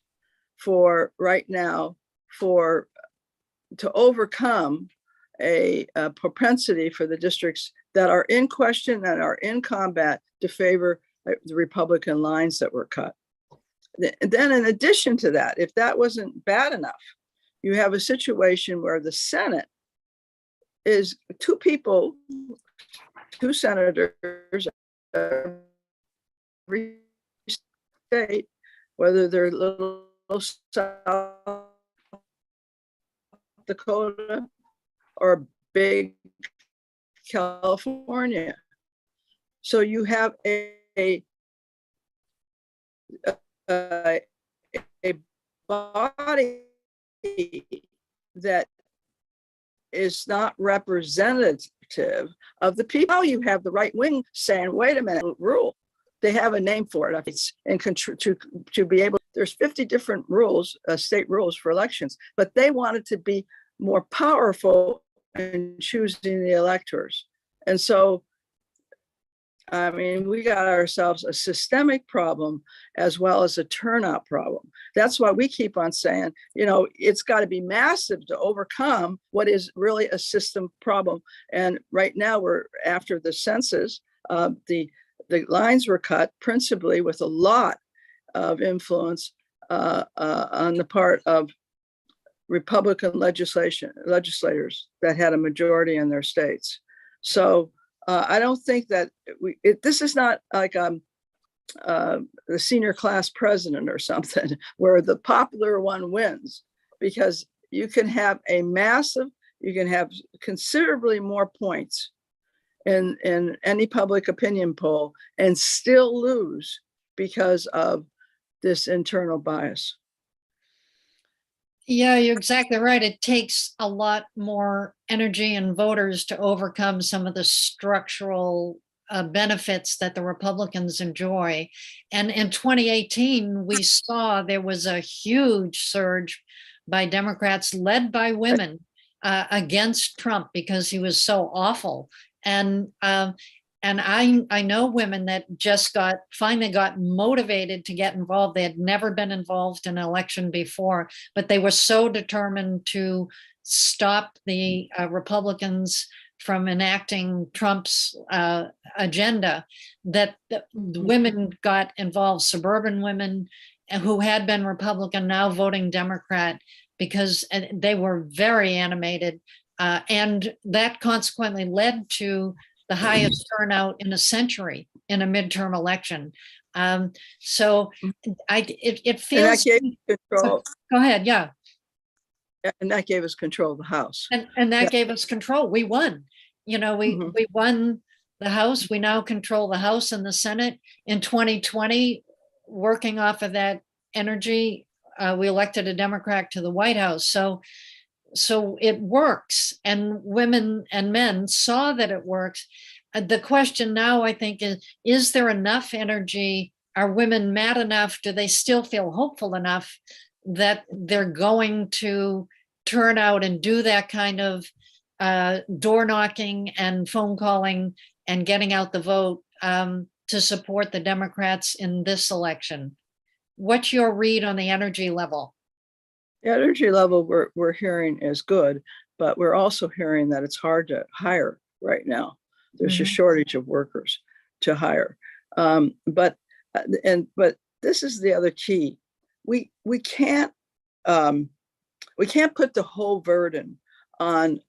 for right now to overcome a propensity for the districts that are in question and are in combat to favor the Republican lines that were cut. Then in addition to that, if that wasn't bad enough, you have a situation where the Senate is two senators, every state, whether they're little South Dakota or big California. So you have a body that is not representative of the people. You have the right wing saying, wait a minute, rule. They have a name for it. It's and to be able, there's 50 different rules, state rules for elections, but they wanted to be more powerful in choosing the electors. And so, I mean, we got ourselves a systemic problem as well as a turnout problem. That's why we keep on saying, it's got to be massive to overcome what is really a system problem. And right now we're after the census, the lines were cut principally with a lot of influence on the part of Republican legislators that had a majority in their states. So I don't think that this is not like the senior class president or something where the popular one wins, because you can have considerably more points in any public opinion poll and still lose because of this internal bias. Yeah, you're exactly right. It takes a lot more energy and voters to overcome some of the structural benefits that the Republicans enjoy. And in 2018, we saw there was a huge surge by Democrats led by women against Trump because he was so awful. And I know women that just finally got motivated to get involved. They had never been involved in an election before, but they were so determined to stop the Republicans from enacting Trump's agenda that the women got involved, suburban women who had been Republican, now voting Democrat, because they were very animated. And that consequently led to the highest turnout in a century in a midterm election. So it feels. And that gave control. Go ahead, yeah. And that gave us control of the House. And that gave us control. We won. We won the House. We now control the House and the Senate. In 2020, working off of that energy, we elected a Democrat to the White House. So so it works, and women and men saw that it works. The question now, I think, is there enough energy? Are women mad enough? Do they still feel hopeful enough that they're going to turn out and do that kind of door knocking and phone calling and getting out the vote to support the Democrats in this election? What's your read on the energy level? The energy level we're hearing is good, but we're also hearing that it's hard to hire right now. There's a shortage of workers to hire. But this is the other key. We can't put the whole burden on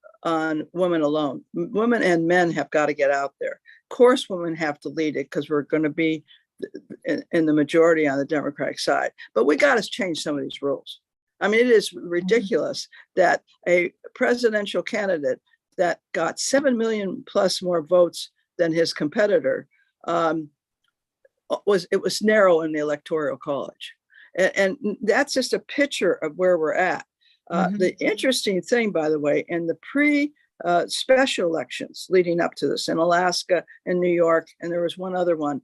women alone. Women and men have got to get out there. Of course, women have to lead it because we're going to be in the majority on the Democratic side. But we got to change some of these rules. I mean, it is ridiculous that a presidential candidate that got 7 million plus more votes than his competitor was narrow in the Electoral College. And that's just a picture of where we're at. The interesting thing, by the way, in the special elections leading up to this in Alaska and New York, and there was one other one,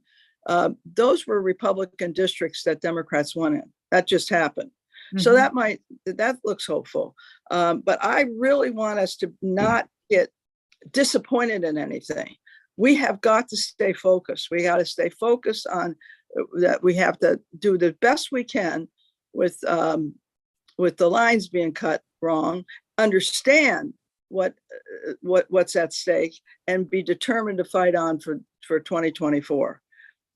those were Republican districts that Democrats won in. That just happened. So that looks hopeful. But I really want us to not get disappointed in anything. We have got to stay focused. We got to stay focused on that. We have to do the best we can with the lines being cut wrong, understand what's at stake, and be determined to fight on for 2024.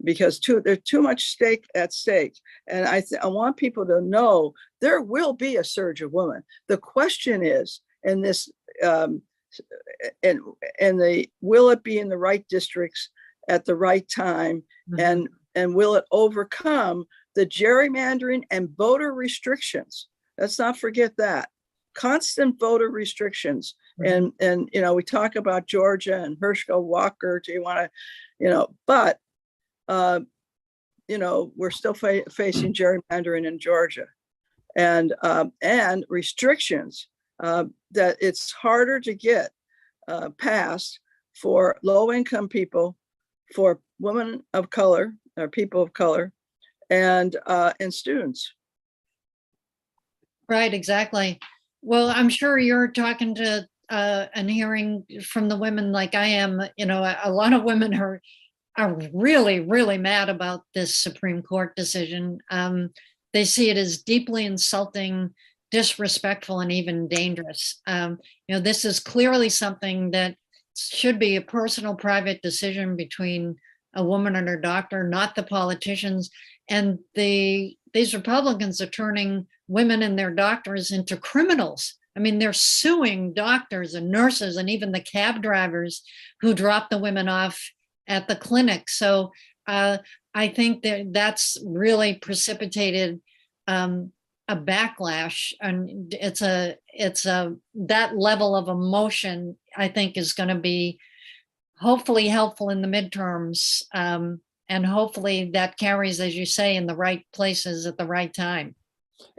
Because there's too much at stake. And I want people to know there will be a surge of women. The question is, in this, will it be in the right districts at the right time? And will it overcome the gerrymandering and voter restrictions? Let's not forget that. Constant voter restrictions. And we talk about Georgia and Herschel Walker. Do you want to, but we're still facing gerrymandering in Georgia, and restrictions that it's harder to get passed for low-income people, for women of color or people of color, and students. Right, exactly. Well, I'm sure you're talking to and hearing from the women like I am. A lot of women are really, really mad about this Supreme Court decision. They see it as deeply insulting, disrespectful, and even dangerous. This is clearly something that should be a personal, private decision between a woman and her doctor, not the politicians. And these Republicans are turning women and their doctors into criminals. I mean, they're suing doctors and nurses and even the cab drivers who drop the women off at the clinic. So I think that's really precipitated a backlash, and it's that level of emotion I think is going to be hopefully helpful in the midterms, and hopefully that carries, as you say, in the right places at the right time.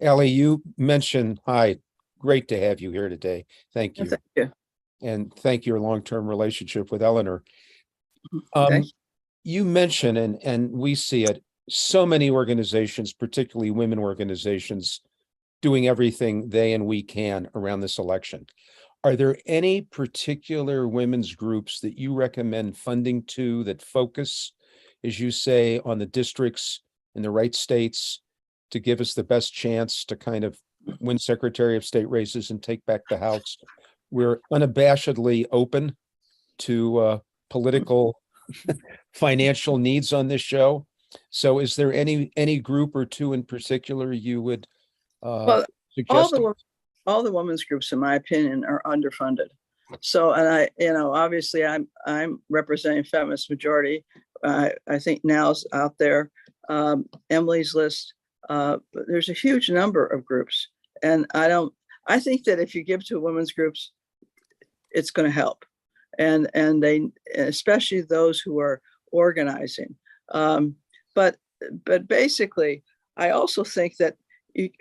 Ellie, you mentioned, hi, great to have you here today. Thank you. Thank you. And thank your long-term relationship with Eleanor. Thank you. You mentioned, and we see it, so many organizations, particularly women organizations, doing everything they and we can around this election. Are there any particular women's groups that you recommend funding to that focus, as you say, on the districts in the right states to give us the best chance to kind of win Secretary of State races and take back the House? We're unabashedly open to political financial needs on this show. So is there any group or two in particular you would suggest? All the women's groups, in my opinion, are underfunded. So, and obviously I'm representing Feminist Majority. I think now's out there. Emily's list. There's a huge number of groups, and I think that if you give to women's groups, it's going to help, and they, especially those who are organizing. But basically, I also think that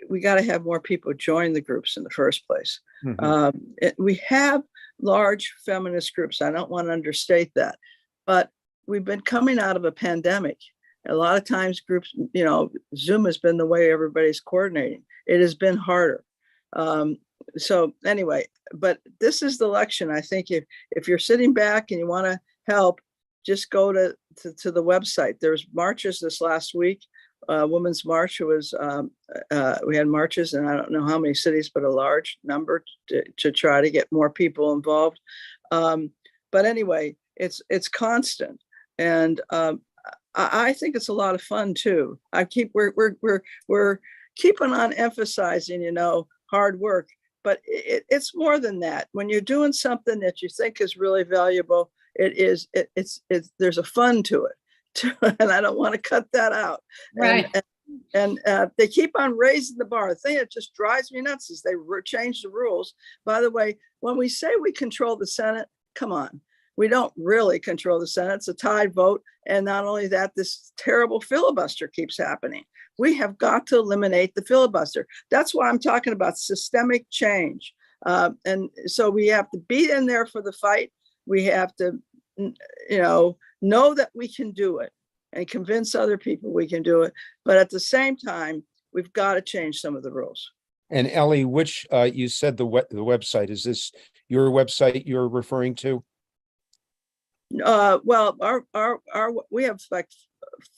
we got to have more people join the groups in the first place. Mhm. We have large feminist groups. I don't want to understate that, but we've been coming out of a pandemic. A lot of times groups, Zoom has been the way everybody's coordinating. It has been harder. So anyway, but this is the election. I think if you're sitting back and you want to help, just go to the website. There's marches this last week. Women's March was, we had marches in I don't know how many cities, but a large number to try to get more people involved. But anyway, it's constant. And I think it's a lot of fun too. We're keeping on emphasizing, hard work, but it's more than that. When you're doing something that you think is really valuable, there's a fun to it. And I don't want to cut that out. Right. And they keep on raising the bar. The thing that just drives me nuts is they change the rules. By the way, when we say we control the Senate, come on. We don't really control the Senate. It's a tied vote. And not only that, this terrible filibuster keeps happening. We have got to eliminate the filibuster. That's why I'm talking about systemic change. And so we have to be in there for the fight. We have to, know that we can do it and convince other people we can do it. But at the same time, we've got to change some of the rules. And Ellie, which you said the website, is this your website you're referring to? Well, we have like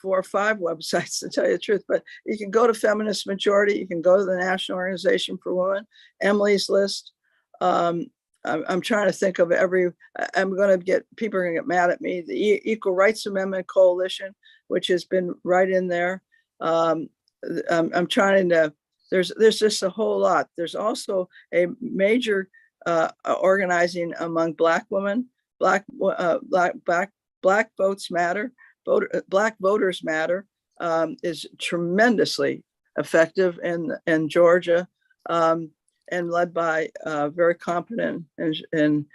4 or 5 websites, to tell you the truth, but you can go to Feminist Majority. You can go to the National Organization for Women, Emily's List. I'm trying to think of people are going to get mad at me. The Equal Rights Amendment Coalition, which has been right in there. I'm trying to, there's just a whole lot. There's also a major organizing among Black women. Black votes matter. Black voters matter is tremendously effective in Georgia, and led by very competent and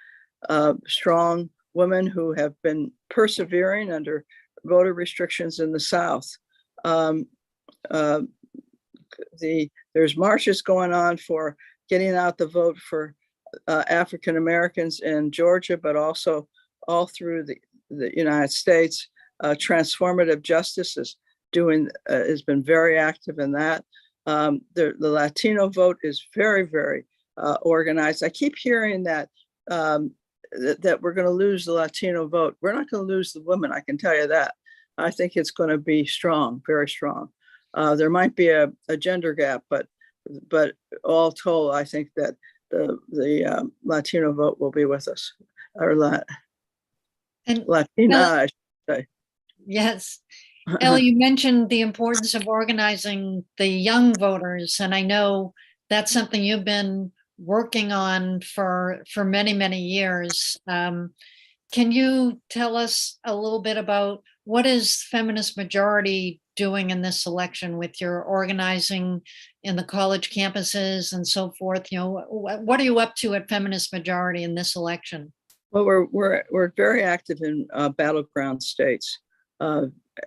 strong women who have been persevering under voter restrictions in the South. There's marches going on for getting out the vote for African Americans in Georgia, but also all through the United States. Transformative Justice has been very active in that. The Latino vote is very, very organized. I keep hearing that that we're going to lose the Latino vote. We're not going to lose the women, I can tell you that. I think it's going to be strong, very strong. There might be a gender gap, but all told, I think that the Latino vote will be with us, or Latina, I should say. Yes. Ellie, you mentioned the importance of organizing the young voters, and I know that's something you've been working on for many, many years. Can you tell us a little bit about what is Feminist Majority doing in this election with your organizing in the college campuses and so forth? What are you up to at Feminist Majority in this election? Well, we're very active in battleground states.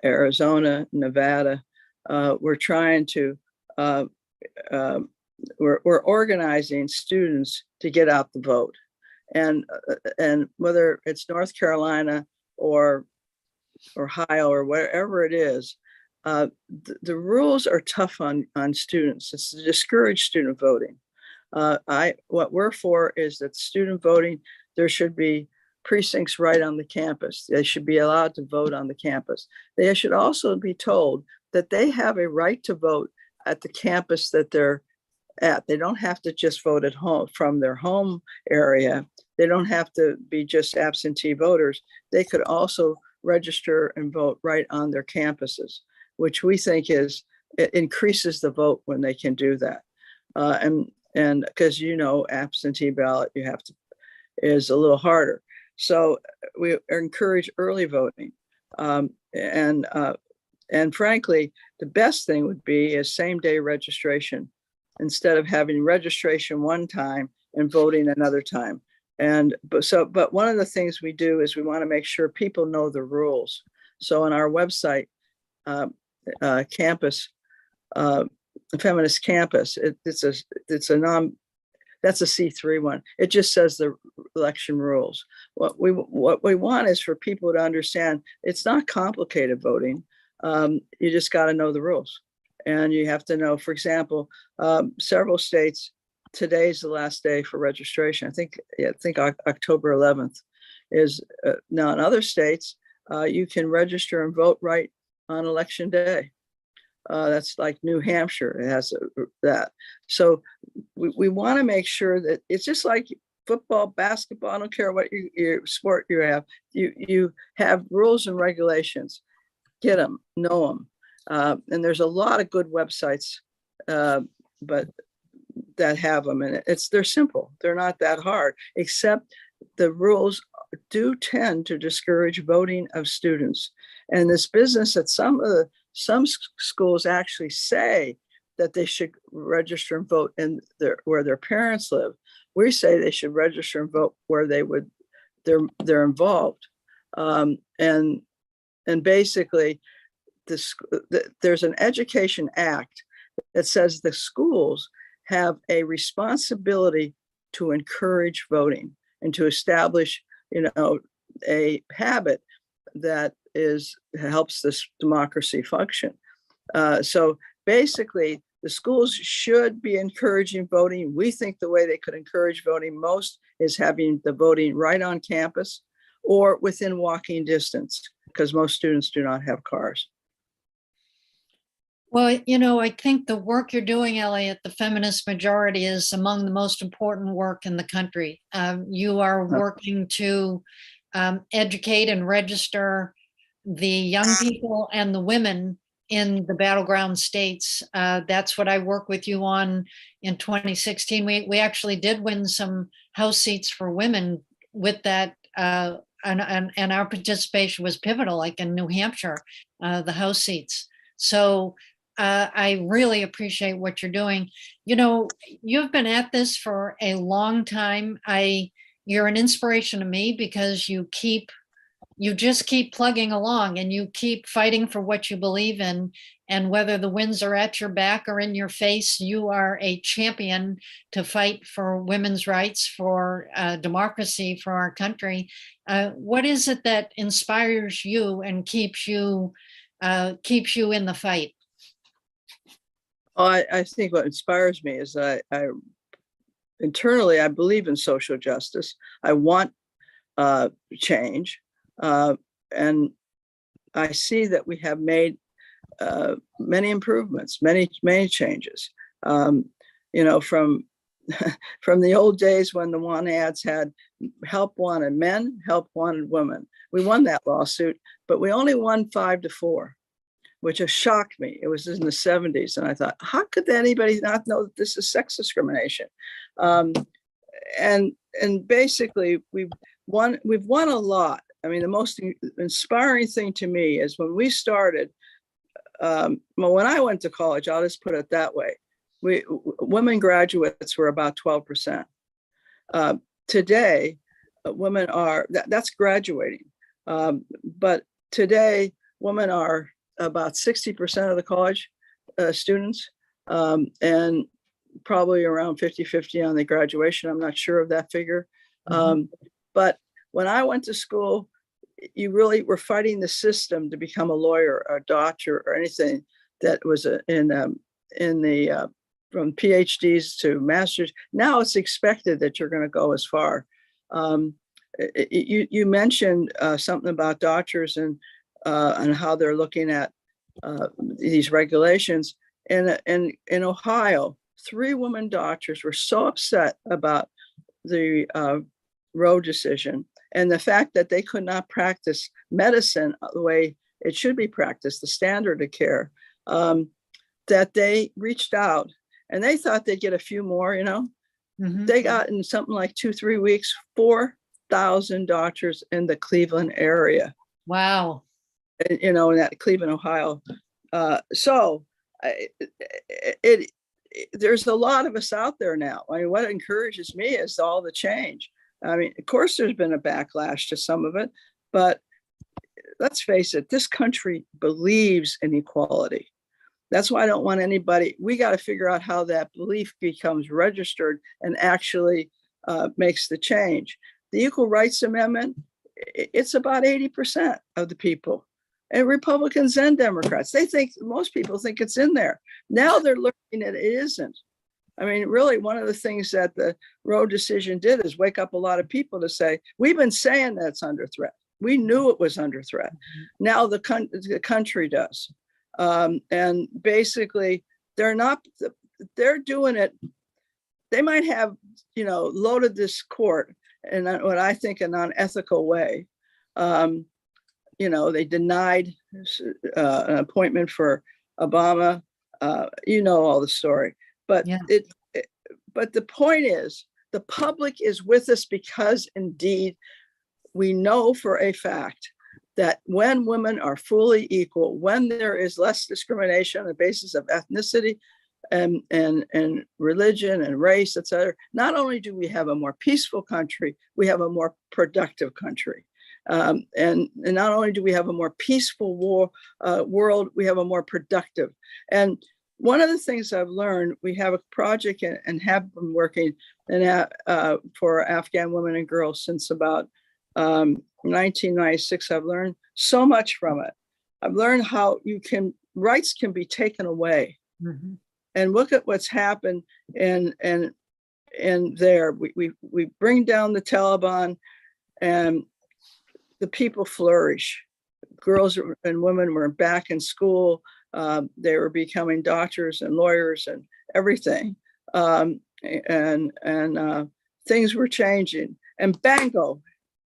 Arizona, Nevada. We're trying to, we're organizing students to get out the vote. And whether it's North Carolina or Ohio or wherever it is, the rules are tough on students. It's to discourage student voting. What we're for is that student voting, there should be precincts right on the campus. They should be allowed to vote on the campus. They should also be told that they have a right to vote at the campus that they're at. They don't have to just vote at home from their home area. They don't have to be just absentee voters. They could also register and vote right on their campuses, which we think it increases the vote when they can do that. And because absentee ballot is a little harder. So we encourage early voting. And frankly, the best thing would be is same day registration instead of having registration one time and voting another time. But one of the things we do is we want to make sure people know the rules. So on our website, campus, feminist campus. It's a that's a C3 one. It just says the election rules. What we want is for people to understand it's not complicated voting. You just got to know the rules, and you have to know. For example, several states, today's the last day for registration. I think October 11th is now. In other states, you can register and vote right on election day. That's like New Hampshire. It has that. So we want to make sure that it's just like football, basketball. I don't care what your sport you have. You have rules and regulations. Get them, know them, and there's a lot of good websites, but that have them, and they're simple. They're not that hard, except the rules do tend to discourage voting of students. And this business that some schools actually say that they should register and vote where their parents live. We say they should register and vote where they're involved. And basically, there's an Education Act that says the schools have a responsibility to encourage voting and to establish, a habit that helps this democracy function. So basically, the schools should be encouraging voting. We think the way they could encourage voting most is having the voting right on campus or within walking distance, because most students do not have cars. Well, I think the work you're doing, Ellie, at the Feminist Majority is among the most important work in the country. You are working to educate and register the young people and the women in the battleground states. That's what I worked with you on in 2016. We actually did win some House seats for women with that, and our participation was pivotal, like in New Hampshire, the House seats. So I really appreciate what you're doing. You've been at this for a long time. You're an inspiration to me because you just keep plugging along and you keep fighting for what you believe in. And whether the winds are at your back or in your face, you are a champion to fight for women's rights, for democracy, for our country. What is it that inspires you and keeps you in the fight? I think what inspires me is I internally, I believe in social justice. I want change. And I see that we have made many improvements, many changes. From the old days when the want ads had help wanted men, help wanted women. We won that lawsuit, but we only won 5-4. Which has shocked me. It was in the 70s. And I thought, how could anybody not know that this is sex discrimination? And basically we've won a lot. I mean, the most inspiring thing to me is when we started, when I went to college, I'll just put it that way. Women graduates were about 12%. Today, women are, that's graduating. But today, women are about 60% of the college students, and probably around 50-50 on the graduation. I'm not sure of that figure. But when I went to school, you really were fighting the system to become a lawyer or a doctor or anything that was from PhDs to masters. Now it's expected that you're going to go as far. You mentioned something about doctors and how they're looking at these regulations. In Ohio, 3 women doctors were so upset about the Roe decision and the fact that they could not practice medicine the way it should be practiced, the standard of care, that they reached out and they thought they'd get a few more, They got in something like 2-3 weeks, 4,000 doctors in the Cleveland area. Wow. In that Cleveland, Ohio. There's a lot of us out there now. I mean, what encourages me is all the change. I mean, of course, there's been a backlash to some of it, but let's face it, this country believes in equality. That's why I don't want anybody, we got to figure out how that belief becomes registered and actually makes the change. The Equal Rights Amendment, it's about 80% of the people, and Republicans and Democrats. Most people think it's in there. Now they're looking at it isn't. I mean, really, one of the things that the Roe decision did is wake up a lot of people to say, we've been saying that's under threat. We knew it was under threat. Now the country does. And basically, they're doing it. They might have, loaded this court in what I think an unethical way. They denied an appointment for Obama. All the story. But Yeah. but the point is, the public is with us because indeed we know for a fact that when women are fully equal, when there is less discrimination on the basis of ethnicity and religion and race, etc., not only do we have a more peaceful country, we have a more productive country. And not only do we have a more peaceful world, we have a more productive. And one of the things I've learned, we have a project and have been working for Afghan women and girls since about 1996. I've learned so much from it. I've learned how rights can be taken away. Mm-hmm. And look at what's happened and there. We bring down the Taliban and the people flourish. Girls and women were back in school. They were becoming doctors and lawyers and everything. And things were changing. And bango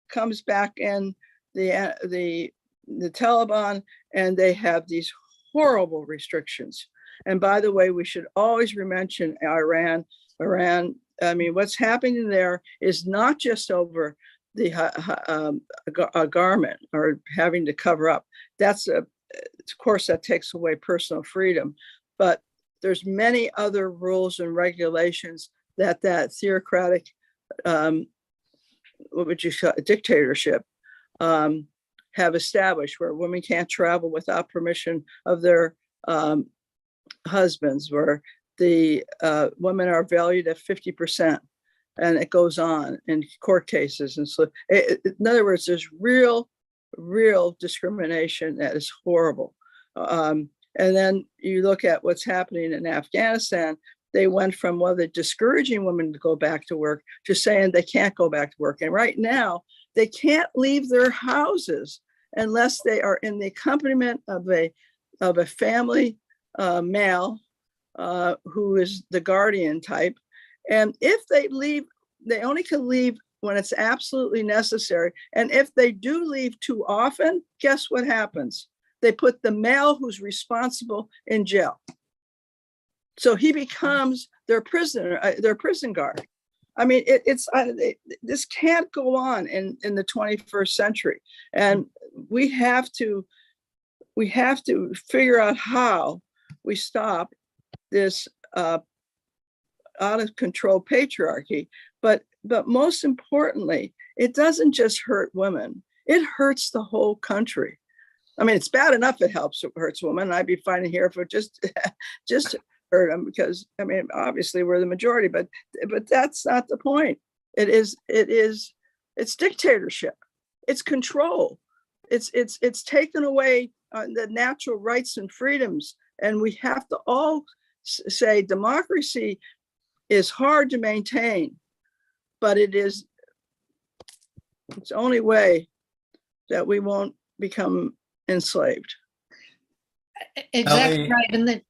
comes back in the Taliban, and they have these horrible restrictions. And by the way, we should always mention Iran. I mean, what's happening there is not just over a garment or having to cover up. Of course, that takes away personal freedom, but there's many other rules and regulations that theocratic, what would you call it, dictatorship, have established, where women can't travel without permission of their husbands, where the women are valued at 50%, and it goes on in court cases. And so, in other words, there's real discrimination that is horrible. And then you look at what's happening in Afghanistan. They went from they're discouraging women to go back to work to saying they can't go back to work. And right now, they can't leave their houses unless they are in the accompaniment of a family male who is the guardian type. And if they leave, they only can leave when it's absolutely necessary. And if they do leave too often, guess what happens? They put the male who's responsible in jail. So he becomes their prisoner, their prison guard. I mean, this can't go on in the 21st century. And we have to figure out how we stop this out of control patriarchy. But most importantly, it doesn't just hurt women, it hurts the whole country. I mean, it's bad enough it hurts women. I'd be fine here if it just hurt them, because I mean, obviously we're the majority, but that's not the point. It's dictatorship. It's control. It's taken away the natural rights and freedoms. And we have to all say democracy is hard to maintain, but it's the only way that we won't become enslaved. Exactly right. And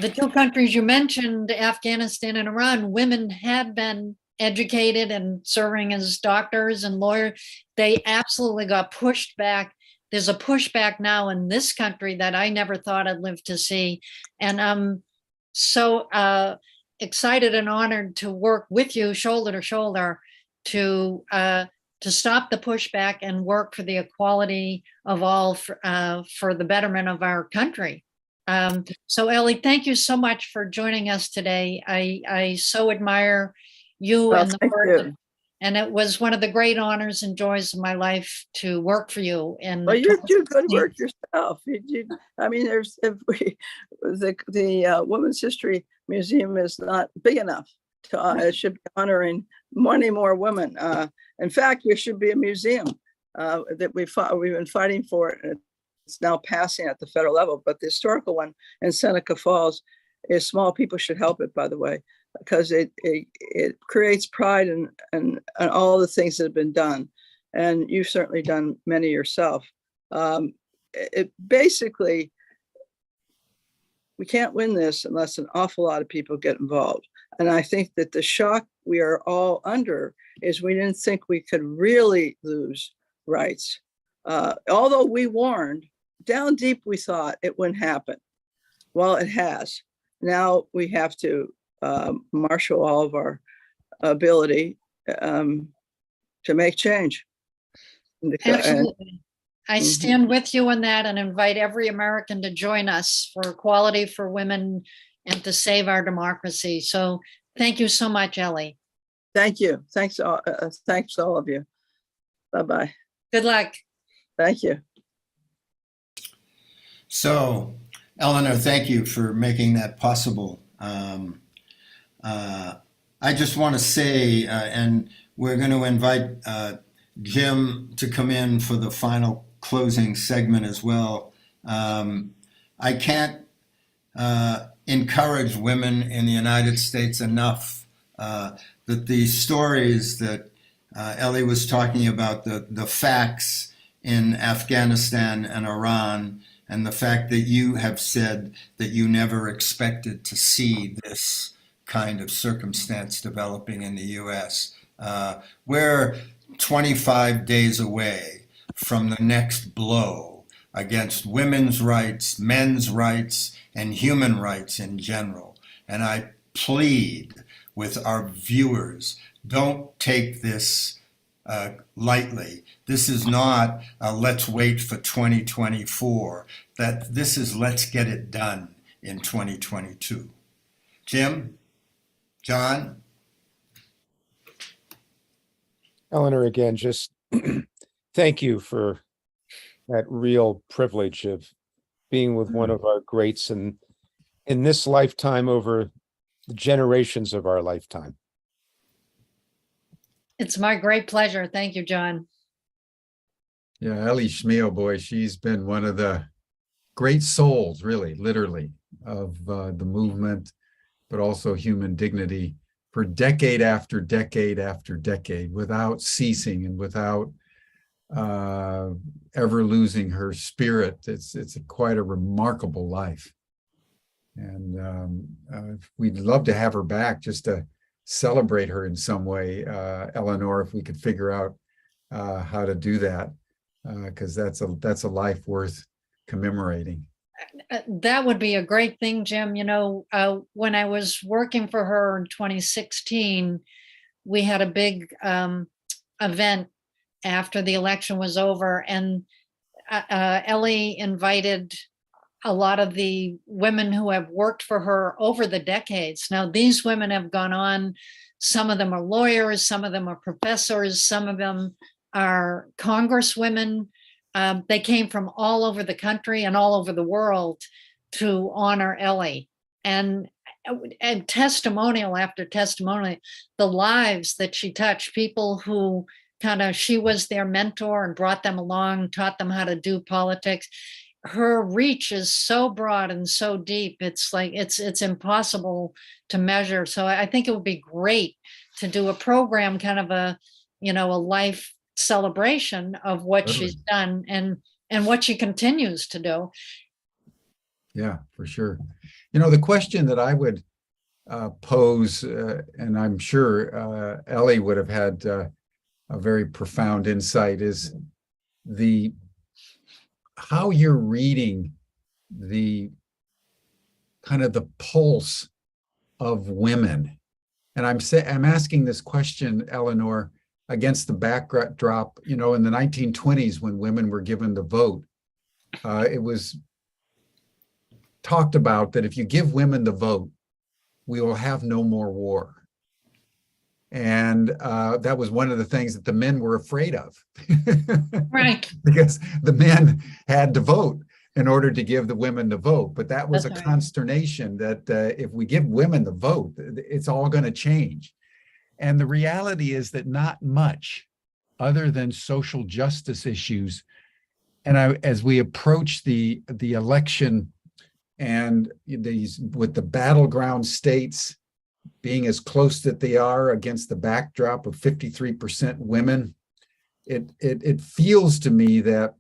the two countries you mentioned, Afghanistan and Iran, women had been educated and serving as doctors and lawyers. They absolutely got pushed back. There's a pushback now in this country that I never thought I'd live to see. And I'm so excited and honored to work with you shoulder to shoulder to stop the pushback and work for the equality of all for the betterment of our country. So Ellie, thank you so much for joining us today. I so admire you and the work And it was one of the great honors and joys of my life to work for you. And Well, you do good work yourself. I mean, the Women's History Museum is not big enough to. It should be honoring many more women. In fact, there should be a museum that we've been fighting for it. And it's now passing at the federal level, but the historical one in Seneca Falls is small. People should help it, by the way, because it creates pride and all the things that have been done. And you've certainly done many yourself. It basically, we can't win this unless an awful lot of people get involved. And I think that the shock we are all under is we didn't think we could really lose rights. Although we warned, down deep we thought it wouldn't happen. Well, it has. Now we have to marshal all of our ability to make change. Absolutely. I stand with you on that and invite every American to join us for equality for women and to save our democracy. So thank you so much, Ellie. Thank you. Thanks to all of you. Bye-bye. Good luck. Thank you. So, Eleanor, thank you for making that possible. I just want to say, and we're going to invite Jim to come in for the final closing segment as well. I can't encourage women in the United States enough that the stories that Ellie was talking about, the facts in Afghanistan and Iran, and the fact that you have said that you never expected to see this kind of circumstance developing in the US. We're 25 days away from the next blow against women's rights, men's rights, and human rights in general. And I plead with our viewers, don't take this lightly. This is not a let's wait for 2024. That this is let's get it done in 2022. Jim? John? Eleanor, again, just thank you for that real privilege of being with one of our greats in this lifetime over the generations of our lifetime. It's my great pleasure. Thank you, John. Yeah, Ellie Schmiel, boy, she's been one of the great souls, really, literally, of the movement, but also human dignity for decade after decade after decade, without ceasing and without ever losing her spirit. It's quite a remarkable life. And we'd love to have her back just to celebrate her in some way, Eleanor, if we could figure out how to do that, because that's a life worth commemorating. That would be a great thing, Jim. You know, when I was working for her in 2016, we had a big event after the election was over, and Ellie invited a lot of the women who have worked for her over the decades. Now, these women have gone on. Some of them are lawyers, some of them are professors, some of them are congresswomen. They came from all over the country and all over the world to honor Ellie. And testimonial after testimonial, the lives that she touched, people who she was their mentor and brought them along, taught them how to do politics. Her reach is so broad and so deep. It's like, it's impossible to measure. So I think it would be great to do a program, kind of a life celebration of what she's done and what she continues to do. Yeah, for sure. The question that I would pose, and I'm sure Ellie would have had a very profound insight, is how you're reading the kind of the pulse of women. And I'm asking this question, Eleanor, against the backdrop, in the 1920s when women were given the vote, it was talked about that if you give women the vote, we will have no more war. And that was one of the things that the men were afraid of. Right. Because the men had to vote in order to give the women the vote. But that was That's a right. consternation that if we give women the vote, it's all going to change. And the reality is that not much other than social justice issues. And as we approach the election and these with the battleground states being as close that they are against the backdrop of 53% women, it feels to me that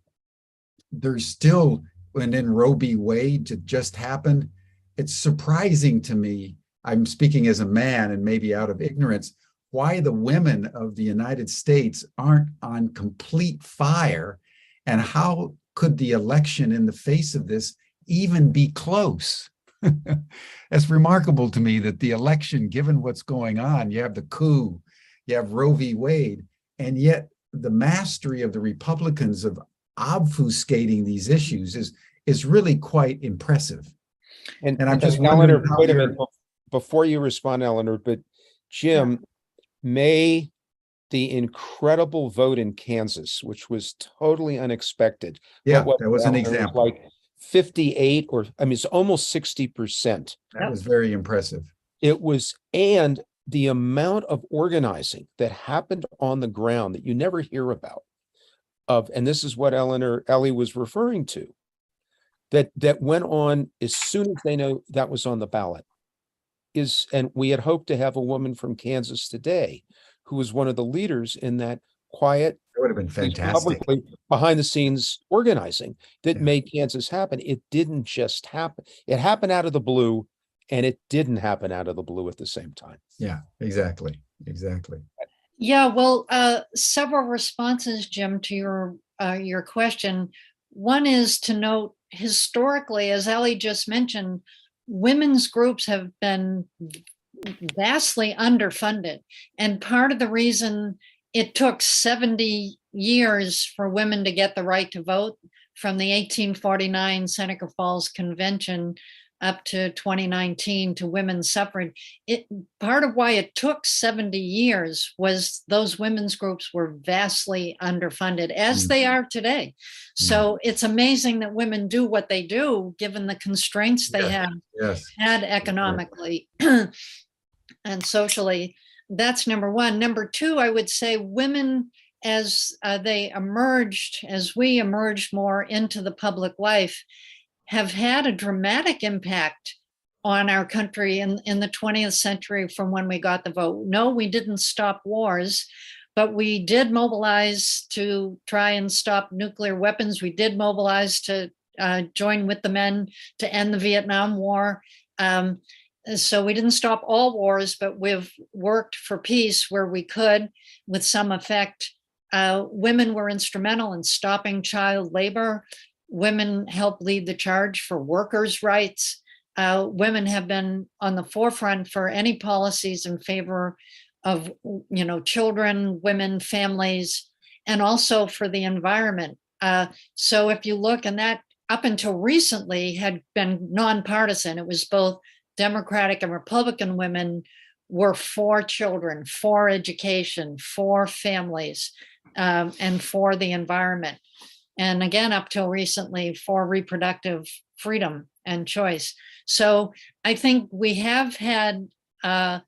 there's still, and then Roe v. Wade to just happen, it's surprising to me, I'm speaking as a man and maybe out of ignorance, why the women of the United States aren't on complete fire, and how could the election in the face of this even be close? It's remarkable to me that the election, given what's going on, you have the coup, you have Roe v. Wade, and yet the mastery of the Republicans of obfuscating these issues is really quite impressive. And I'm just Eleanor, wondering how wait a you're- minute, before you respond, Eleanor, but Jim, may the incredible vote in Kansas, which was totally unexpected. Yeah, what that was an Eleanor, it was example. like 58, or I mean, it's almost 60%. That was very impressive. It was, and the amount of organizing that happened on the ground that you never hear about and this is what Ellie was referring to, that went on as soon as they know that was on the ballot. And we had hoped to have a woman from Kansas today who was one of the leaders in that quiet, That would have been fantastic. publicly behind the scenes organizing that Yeah. made Kansas happen. It didn't just happen. It happened out of the blue, and it didn't happen out of the blue at the same time. Yeah, exactly. Yeah, well, several responses, Jim, to your question. One is to note historically, as Ellie just mentioned, women's groups have been vastly underfunded. And part of the reason it took 70 years for women to get the right to vote, from the 1849 Seneca Falls Convention up to 2019 to women's suffrage, part of why it took 70 years was those women's groups were vastly underfunded, as they are today. So it's amazing that women do what they do, given the constraints they have had economically and socially. That's number one. Number two, I would say women, as we emerged more into the public life, have had a dramatic impact on our country in the 20th century from when we got the vote. No, we didn't stop wars, but we did mobilize to try and stop nuclear weapons. We did mobilize to join with the men to end the Vietnam War. So we didn't stop all wars, but we've worked for peace where we could with some effect. Women were instrumental in stopping child labor. Women helped lead the charge for workers' rights. Women have been on the forefront for any policies in favor of, children, women, families, and also for the environment. So if you look, and that up until recently had been nonpartisan, it was both Democratic and Republican women were for children, for education, for families, and for the environment. And again, up till recently, for reproductive freedom and choice. So I think we have had a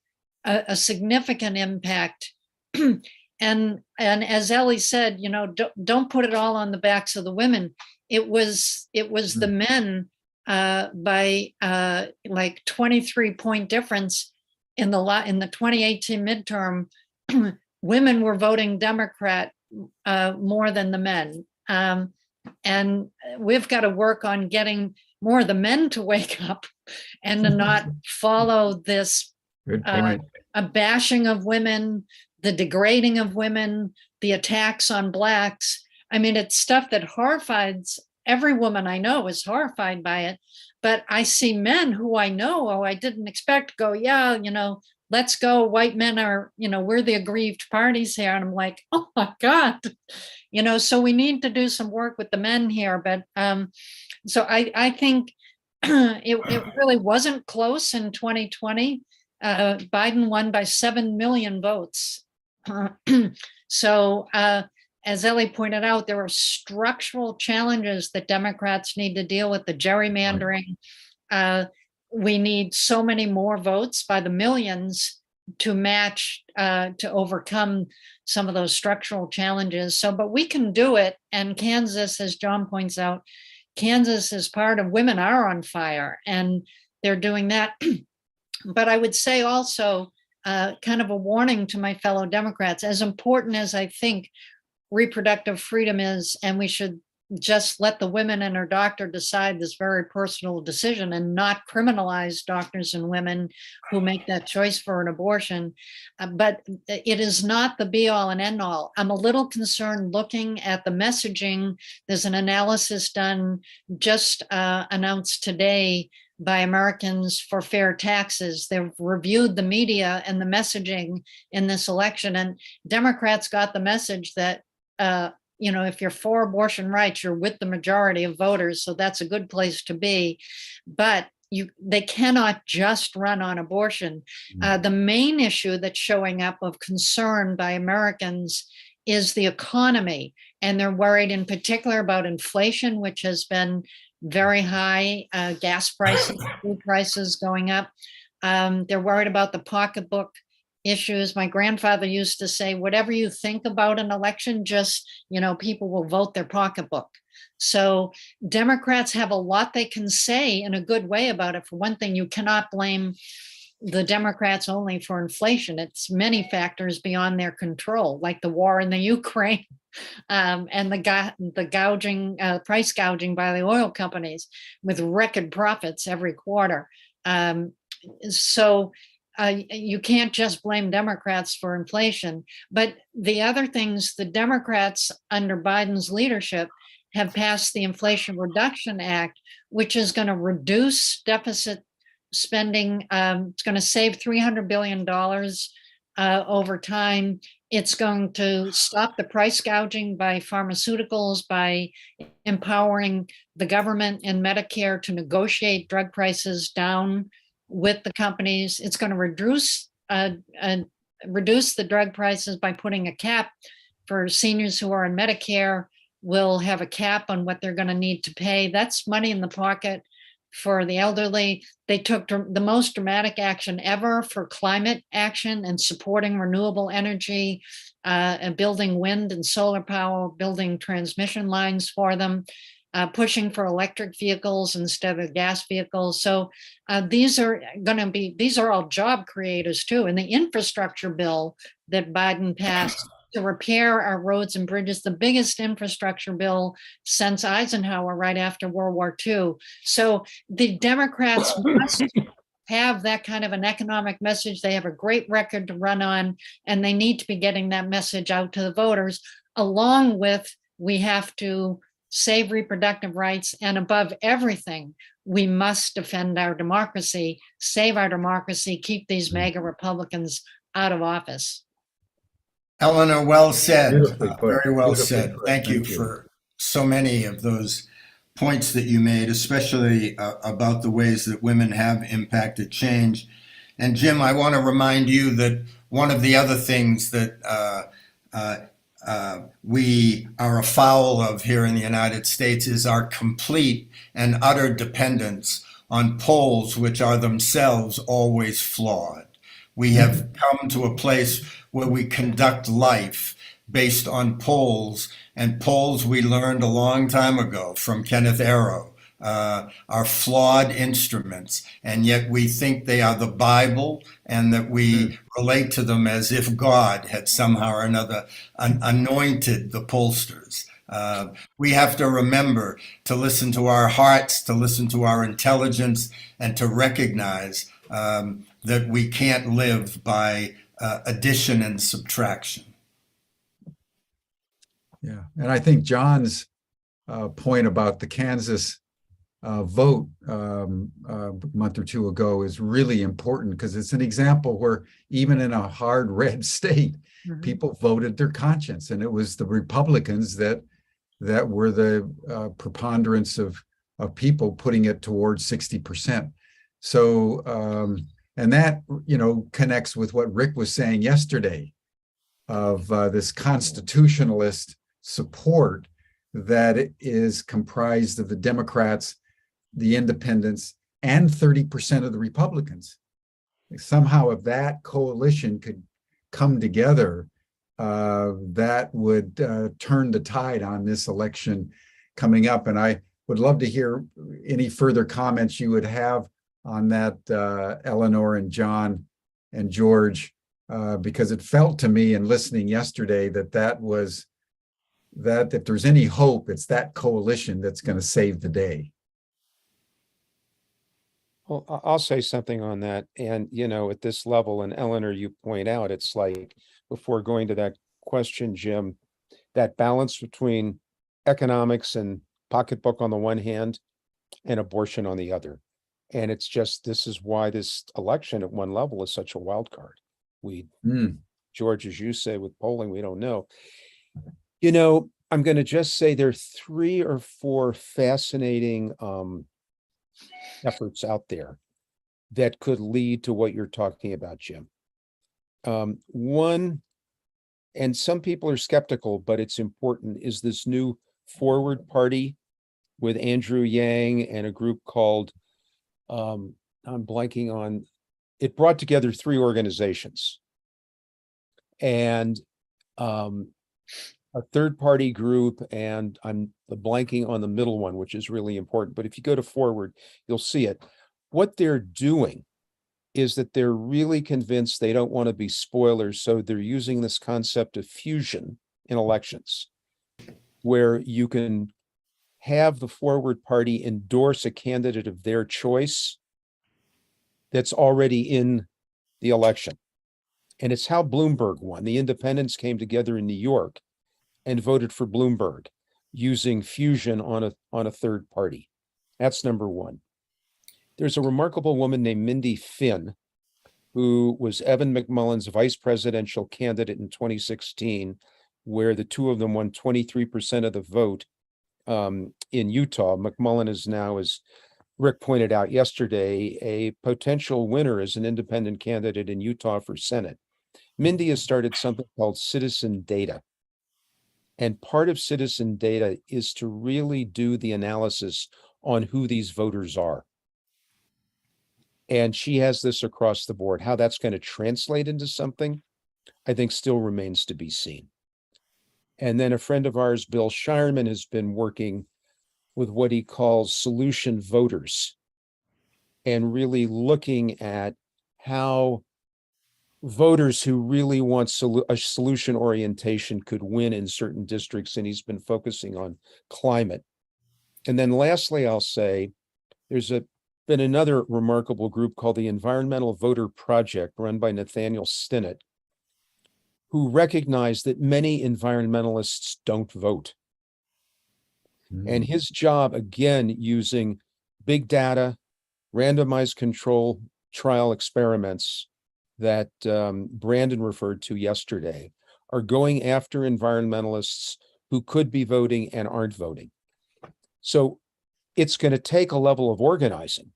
significant impact. and as Ellie said, don't put it all on the backs of the women. It was the men by like 23-point difference in the 2018 midterm. Women were voting Democrat more than the men. And we've got to work on getting more of the men to wake up and to not follow this a bashing of women, the degrading of women, the attacks on Blacks. I mean, it's stuff that horrifies every woman I know is horrified by it. But I see men who I know, I didn't expect, go, yeah, let's go. White men are, we're the aggrieved parties here. And I'm like, oh my God, so we need to do some work with the men here. But so I think it really wasn't close in 2020. Biden won by 7 million votes. So as Ellie pointed out, there are structural challenges that Democrats need to deal with, the gerrymandering. We need so many more votes by the millions to match, to overcome some of those structural challenges. So, but we can do it. And Kansas, as John points out, Kansas is part of Women Are on Fire, and they're doing that. But I would say also, kind of a warning to my fellow Democrats, as important as I think reproductive freedom is, and we should just let the women and her doctor decide this very personal decision and not criminalize doctors and women who make that choice for an abortion. But it is not the be all and end all. I'm a little concerned looking at the messaging. There's an analysis done, just announced today, by Americans for Fair Taxes. They've reviewed the media and the messaging in this election, and Democrats got the message that if you're for abortion rights, you're with the majority of voters, so that's a good place to be. But they cannot just run on abortion. The main issue that's showing up of concern by Americans is the economy, and they're worried in particular about inflation, which has been very high, gas prices, food prices going up. They're worried about the pocketbook issues. My grandfather used to say, whatever you think about an election, just, people will vote their pocketbook. So Democrats have a lot they can say in a good way about it. For one thing, you cannot blame the Democrats only for inflation. It's many factors beyond their control, like the war in the Ukraine, and the gouging, price gouging by the oil companies with record profits every quarter. So you can't just blame Democrats for inflation. But the other things, the Democrats under Biden's leadership have passed the Inflation Reduction Act, which is going to reduce deficit spending. It's going to save $300 billion over time. It's going to stop the price gouging by pharmaceuticals, by empowering the government and Medicare to negotiate drug prices down with the companies. It's going to reduce the drug prices by putting a cap for seniors who are on Medicare. Will have a cap on what they're going to need to pay. That's money in the pocket for the elderly. They took the most dramatic action ever for climate action and supporting renewable energy, and building wind and solar power, building transmission lines for them, pushing for electric vehicles instead of gas vehicles. So these are all job creators too. And the infrastructure bill that Biden passed to repair our roads and bridges, the biggest infrastructure bill since Eisenhower, right after World War II. So the Democrats must have that kind of an economic message. They have a great record to run on, and they need to be getting that message out to the voters, along with we have to save reproductive rights. And above everything, we must defend our democracy, save our democracy, keep these MAGA Republicans out of office. Eleanor, well said. Very well Beautifully said. put. Thank you for so many of those points that you made, especially about the ways that women have impacted change. And Jim, I want to remind you that one of the other things that we are afoul of here in the United States is our complete and utter dependence on polls, which are themselves always flawed. We have come to a place where we conduct life based on polls, and polls we learned a long time ago from Kenneth Arrow are flawed instruments, and yet we think they are the Bible and that we relate to them as if God had somehow or another anointed the pollsters. We have to remember to listen to our hearts, to listen to our intelligence, and to recognize that we can't live by addition and subtraction. Yeah, and I think John's point about the Kansas vote a month or two ago is really important, because it's an example where even in a hard red state, people voted their conscience, and it was the Republicans that were the preponderance of people putting it towards 60%. So And that, connects with what Rick was saying yesterday of this constitutionalist support that is comprised of the Democrats, the independents, and 30% of the Republicans. Somehow, if that coalition could come together, that would turn the tide on this election coming up. And I would love to hear any further comments you would have on that, Eleanor and John and George, because it felt to me in listening yesterday that if there's any hope, it's that coalition that's going to save the day. Well, I'll say something on that. And, at this level, and Eleanor, you point out, it's like, before going to that question, Jim, that balance between economics and pocketbook on the one hand and abortion on the other. And it's just, this is why this election at one level is such a wild card. George, as you say, with polling, we don't know. I'm going to just say there are 3 or 4 fascinating efforts out there that could lead to what you're talking about, Jim. One, and some people are skeptical, but it's important, is this new Forward Party with Andrew Yang and a group called, I'm blanking on, it brought together 3 organizations. And a third-party group, and I'm blanking on the middle one, which is really important. But if you go to Forward, you'll see it. What they're doing is that they're really convinced they don't want to be spoilers, so they're using this concept of fusion in elections, where you can have the Forward Party endorse a candidate of their choice that's already in the election. And it's how Bloomberg won. The independents came together in New York and voted for Bloomberg using fusion on a third party. That's number one. There's a remarkable woman named Mindy Finn, who was Evan McMullen's vice presidential candidate in 2016, where the two of them won 23% of the vote in Utah. McMullen is now, as Rick pointed out yesterday, a potential winner as an independent candidate in Utah for Senate. Mindy has started something called Citizen Data. And part of Citizen Data is to really do the analysis on who these voters are. And she has this across the board. How that's going to translate into something, I think still remains to be seen. And then a friend of ours, Bill Shireman, has been working with what he calls solution voters and really looking at how voters who really want a solution orientation could win in certain districts. And he's been focusing on climate. And then lastly, I'll say there's been another remarkable group called the Environmental Voter Project, run by Nathaniel Stinnett, who recognized that many environmentalists don't vote. And his job, again, using big data, randomized control trial experiments that Brandon referred to yesterday, are going after environmentalists who could be voting and aren't voting. So it's going to take a level of organizing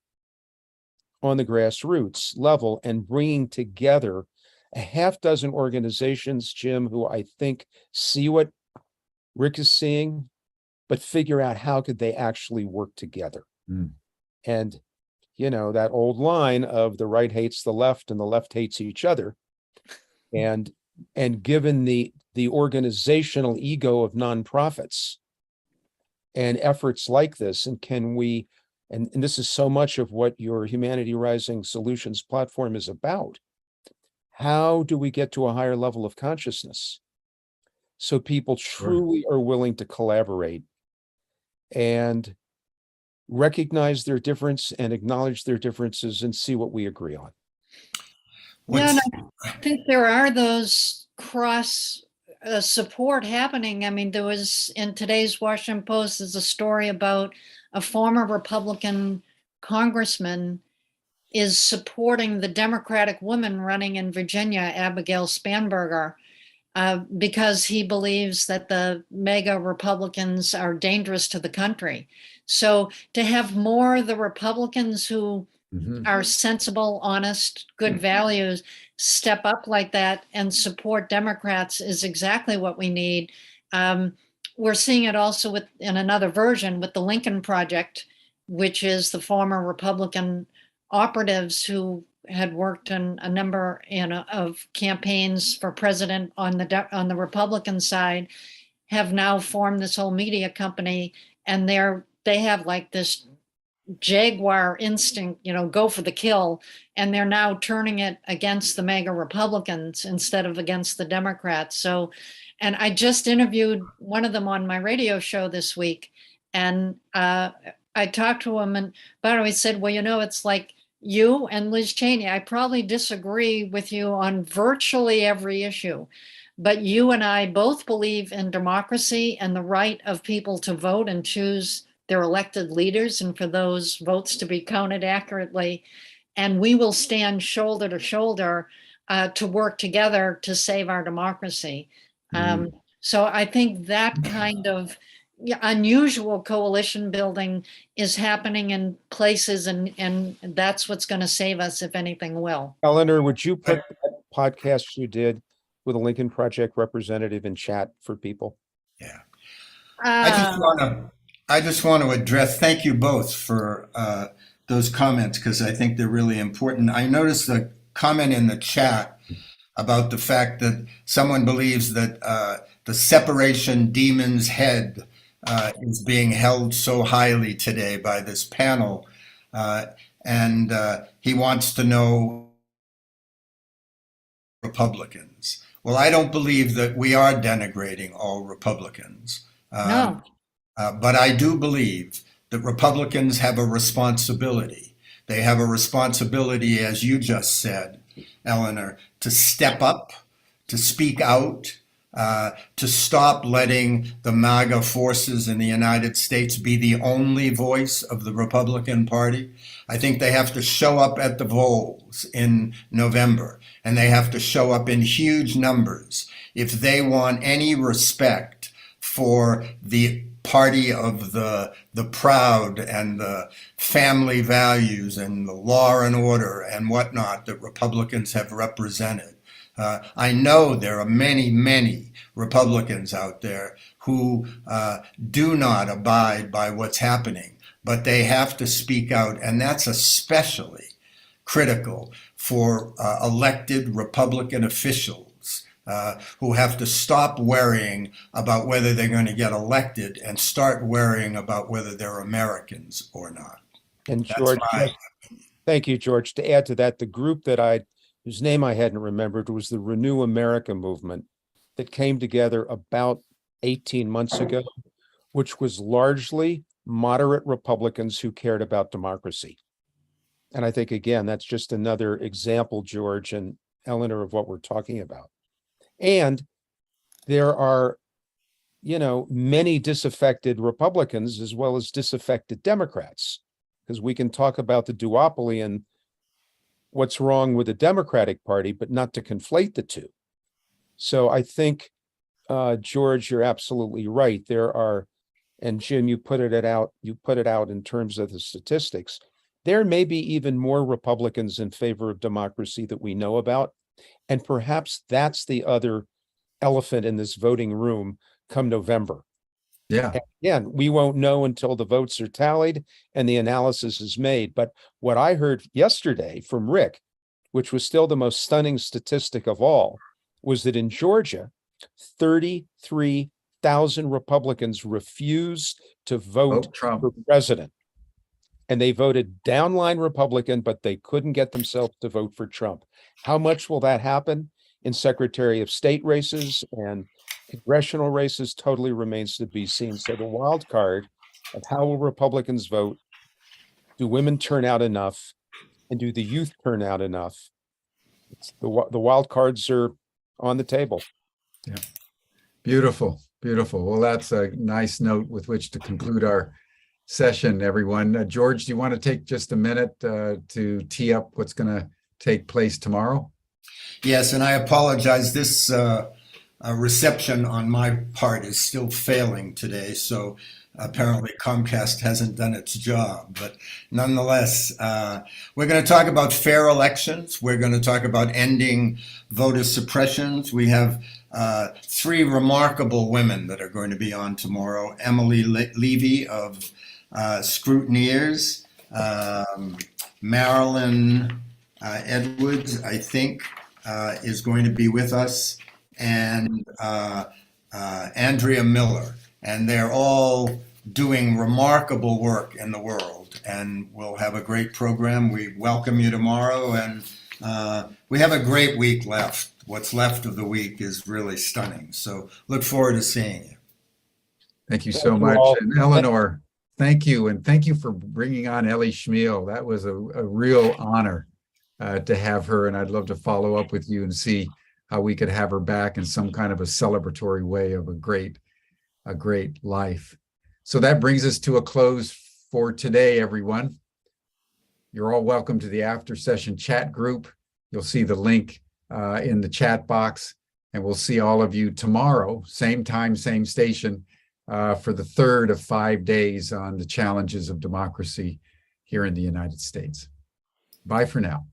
on the grassroots level and bringing together a half dozen organizations, Jim, who I think see what Rick is seeing, but figure out how could they actually work together. And, that old line of the right hates the left and the left hates each other. And given the organizational ego of nonprofits and efforts like this, and can we, and this is so much of what your Humanity Rising Solutions platform is about. How do we get to a higher level of consciousness so people truly are willing to collaborate and recognize their difference and acknowledge their differences and see what we agree on? Yeah, and I think there are those cross support happening. I mean, there was in today's Washington Post, there's a story about a former Republican congressman is supporting the Democratic woman running in Virginia, Abigail Spanberger, because he believes that the MAGA Republicans are dangerous to the country. So to have more of the Republicans who Mhm. are sensible, honest, good values step up like that and support Democrats is exactly what we need. We're seeing it also in another version with the Lincoln Project, which is the former Republican operatives who had worked in a number of campaigns for president on the Republican side, have now formed this whole media company, and they have like this jaguar instinct, go for the kill. And they're now turning it against the MAGA Republicans instead of against the Democrats. So, and I just interviewed one of them on my radio show this week. And I talked to him, and by the way, he said, well, it's like you and Liz Cheney. I probably disagree with you on virtually every issue, but you and I both believe in democracy and the right of people to vote and choose their elected leaders, and for those votes to be counted accurately. And we will stand shoulder to shoulder to work together to save our democracy. So I think that kind of unusual coalition building is happening in places, and that's what's going to save us, if anything will. Eleanor, would you put that podcast you did with a Lincoln Project representative in chat for people? Yeah. I just want to address, thank you both for those comments, because I think they're really important. I noticed a comment in the chat about the fact that someone believes that the separation demon's head is being held so highly today by this panel. And he wants to know Republicans. Well, I don't believe that we are denigrating all Republicans. No. But I do believe that Republicans have a responsibility. They have a responsibility, as you just said, Eleanor, to step up, to speak out, to stop letting the MAGA forces in the United States be the only voice of the Republican Party. I think they have to show up at the polls in November, and they have to show up in huge numbers if they want any respect for the party of the proud and the family values and the law and order and whatnot that Republicans have represented. I know there are many, many Republicans out there who do not abide by what's happening, but they have to speak out, and that's especially critical for elected Republican officials who have to stop worrying about whether they're going to get elected and start worrying about whether they're Americans or not. And George, thank you, George. To add to that, the group whose name I hadn't remembered was the Renew America movement that came together about 18 months ago, which was largely moderate Republicans who cared about democracy. And I think, again, that's just another example, George and Eleanor, of what we're talking about. And there are, many disaffected Republicans as well as disaffected Democrats, because we can talk about the duopoly and what's wrong with the Democratic Party, but not to conflate the two. So I think, George, you're absolutely right. There are, and Jim, you put it out in terms of the statistics. There may be even more Republicans in favor of democracy that we know about. And perhaps that's the other elephant in this voting room come November. Yeah. And again, we won't know until the votes are tallied and the analysis is made. But what I heard yesterday from Rick, which was still the most stunning statistic of all, was that in Georgia, 33,000 Republicans refused to vote Trump for president. And they voted downline Republican, but they couldn't get themselves to vote for Trump. How much will that happen in Secretary of State races and congressional races totally remains to be seen. So the wild card of how will Republicans vote? Do women turn out enough? And do the youth turn out enough? The wild cards are on the table. Yeah. Beautiful. Beautiful. Well, that's a nice note with which to conclude our session, everyone. George, do you want to take just a minute to tee up what's going to take place tomorrow? Yes, and I apologize. This reception on my part is still failing today. So Apparently Comcast hasn't done its job, but nonetheless, we're going to talk about fair elections. We're going to talk about ending voter suppressions. We have three remarkable women that are going to be on tomorrow. Emily Levy of Scrutineers, Marilyn Edwards, I think, is going to be with us, and Andrea Miller. And they're all doing remarkable work in the world. And we'll have a great program. We welcome you tomorrow. And we have a great week left. What's left of the week is really stunning. So look forward to seeing you. Thank you so Thank you much. all. And Eleanor, thank you. And thank you for bringing on Ellie Schmiel. That was a real honor to have her. And I'd love to follow up with you and see how we could have her back in some kind of a celebratory way of a great life. So that brings us to a close for today, everyone. You're all welcome to the after session chat group. You'll see the link in the chat box, and we'll see all of you tomorrow, same time, same station, for the third of 5 days on the challenges of democracy here in the United States. Bye for now.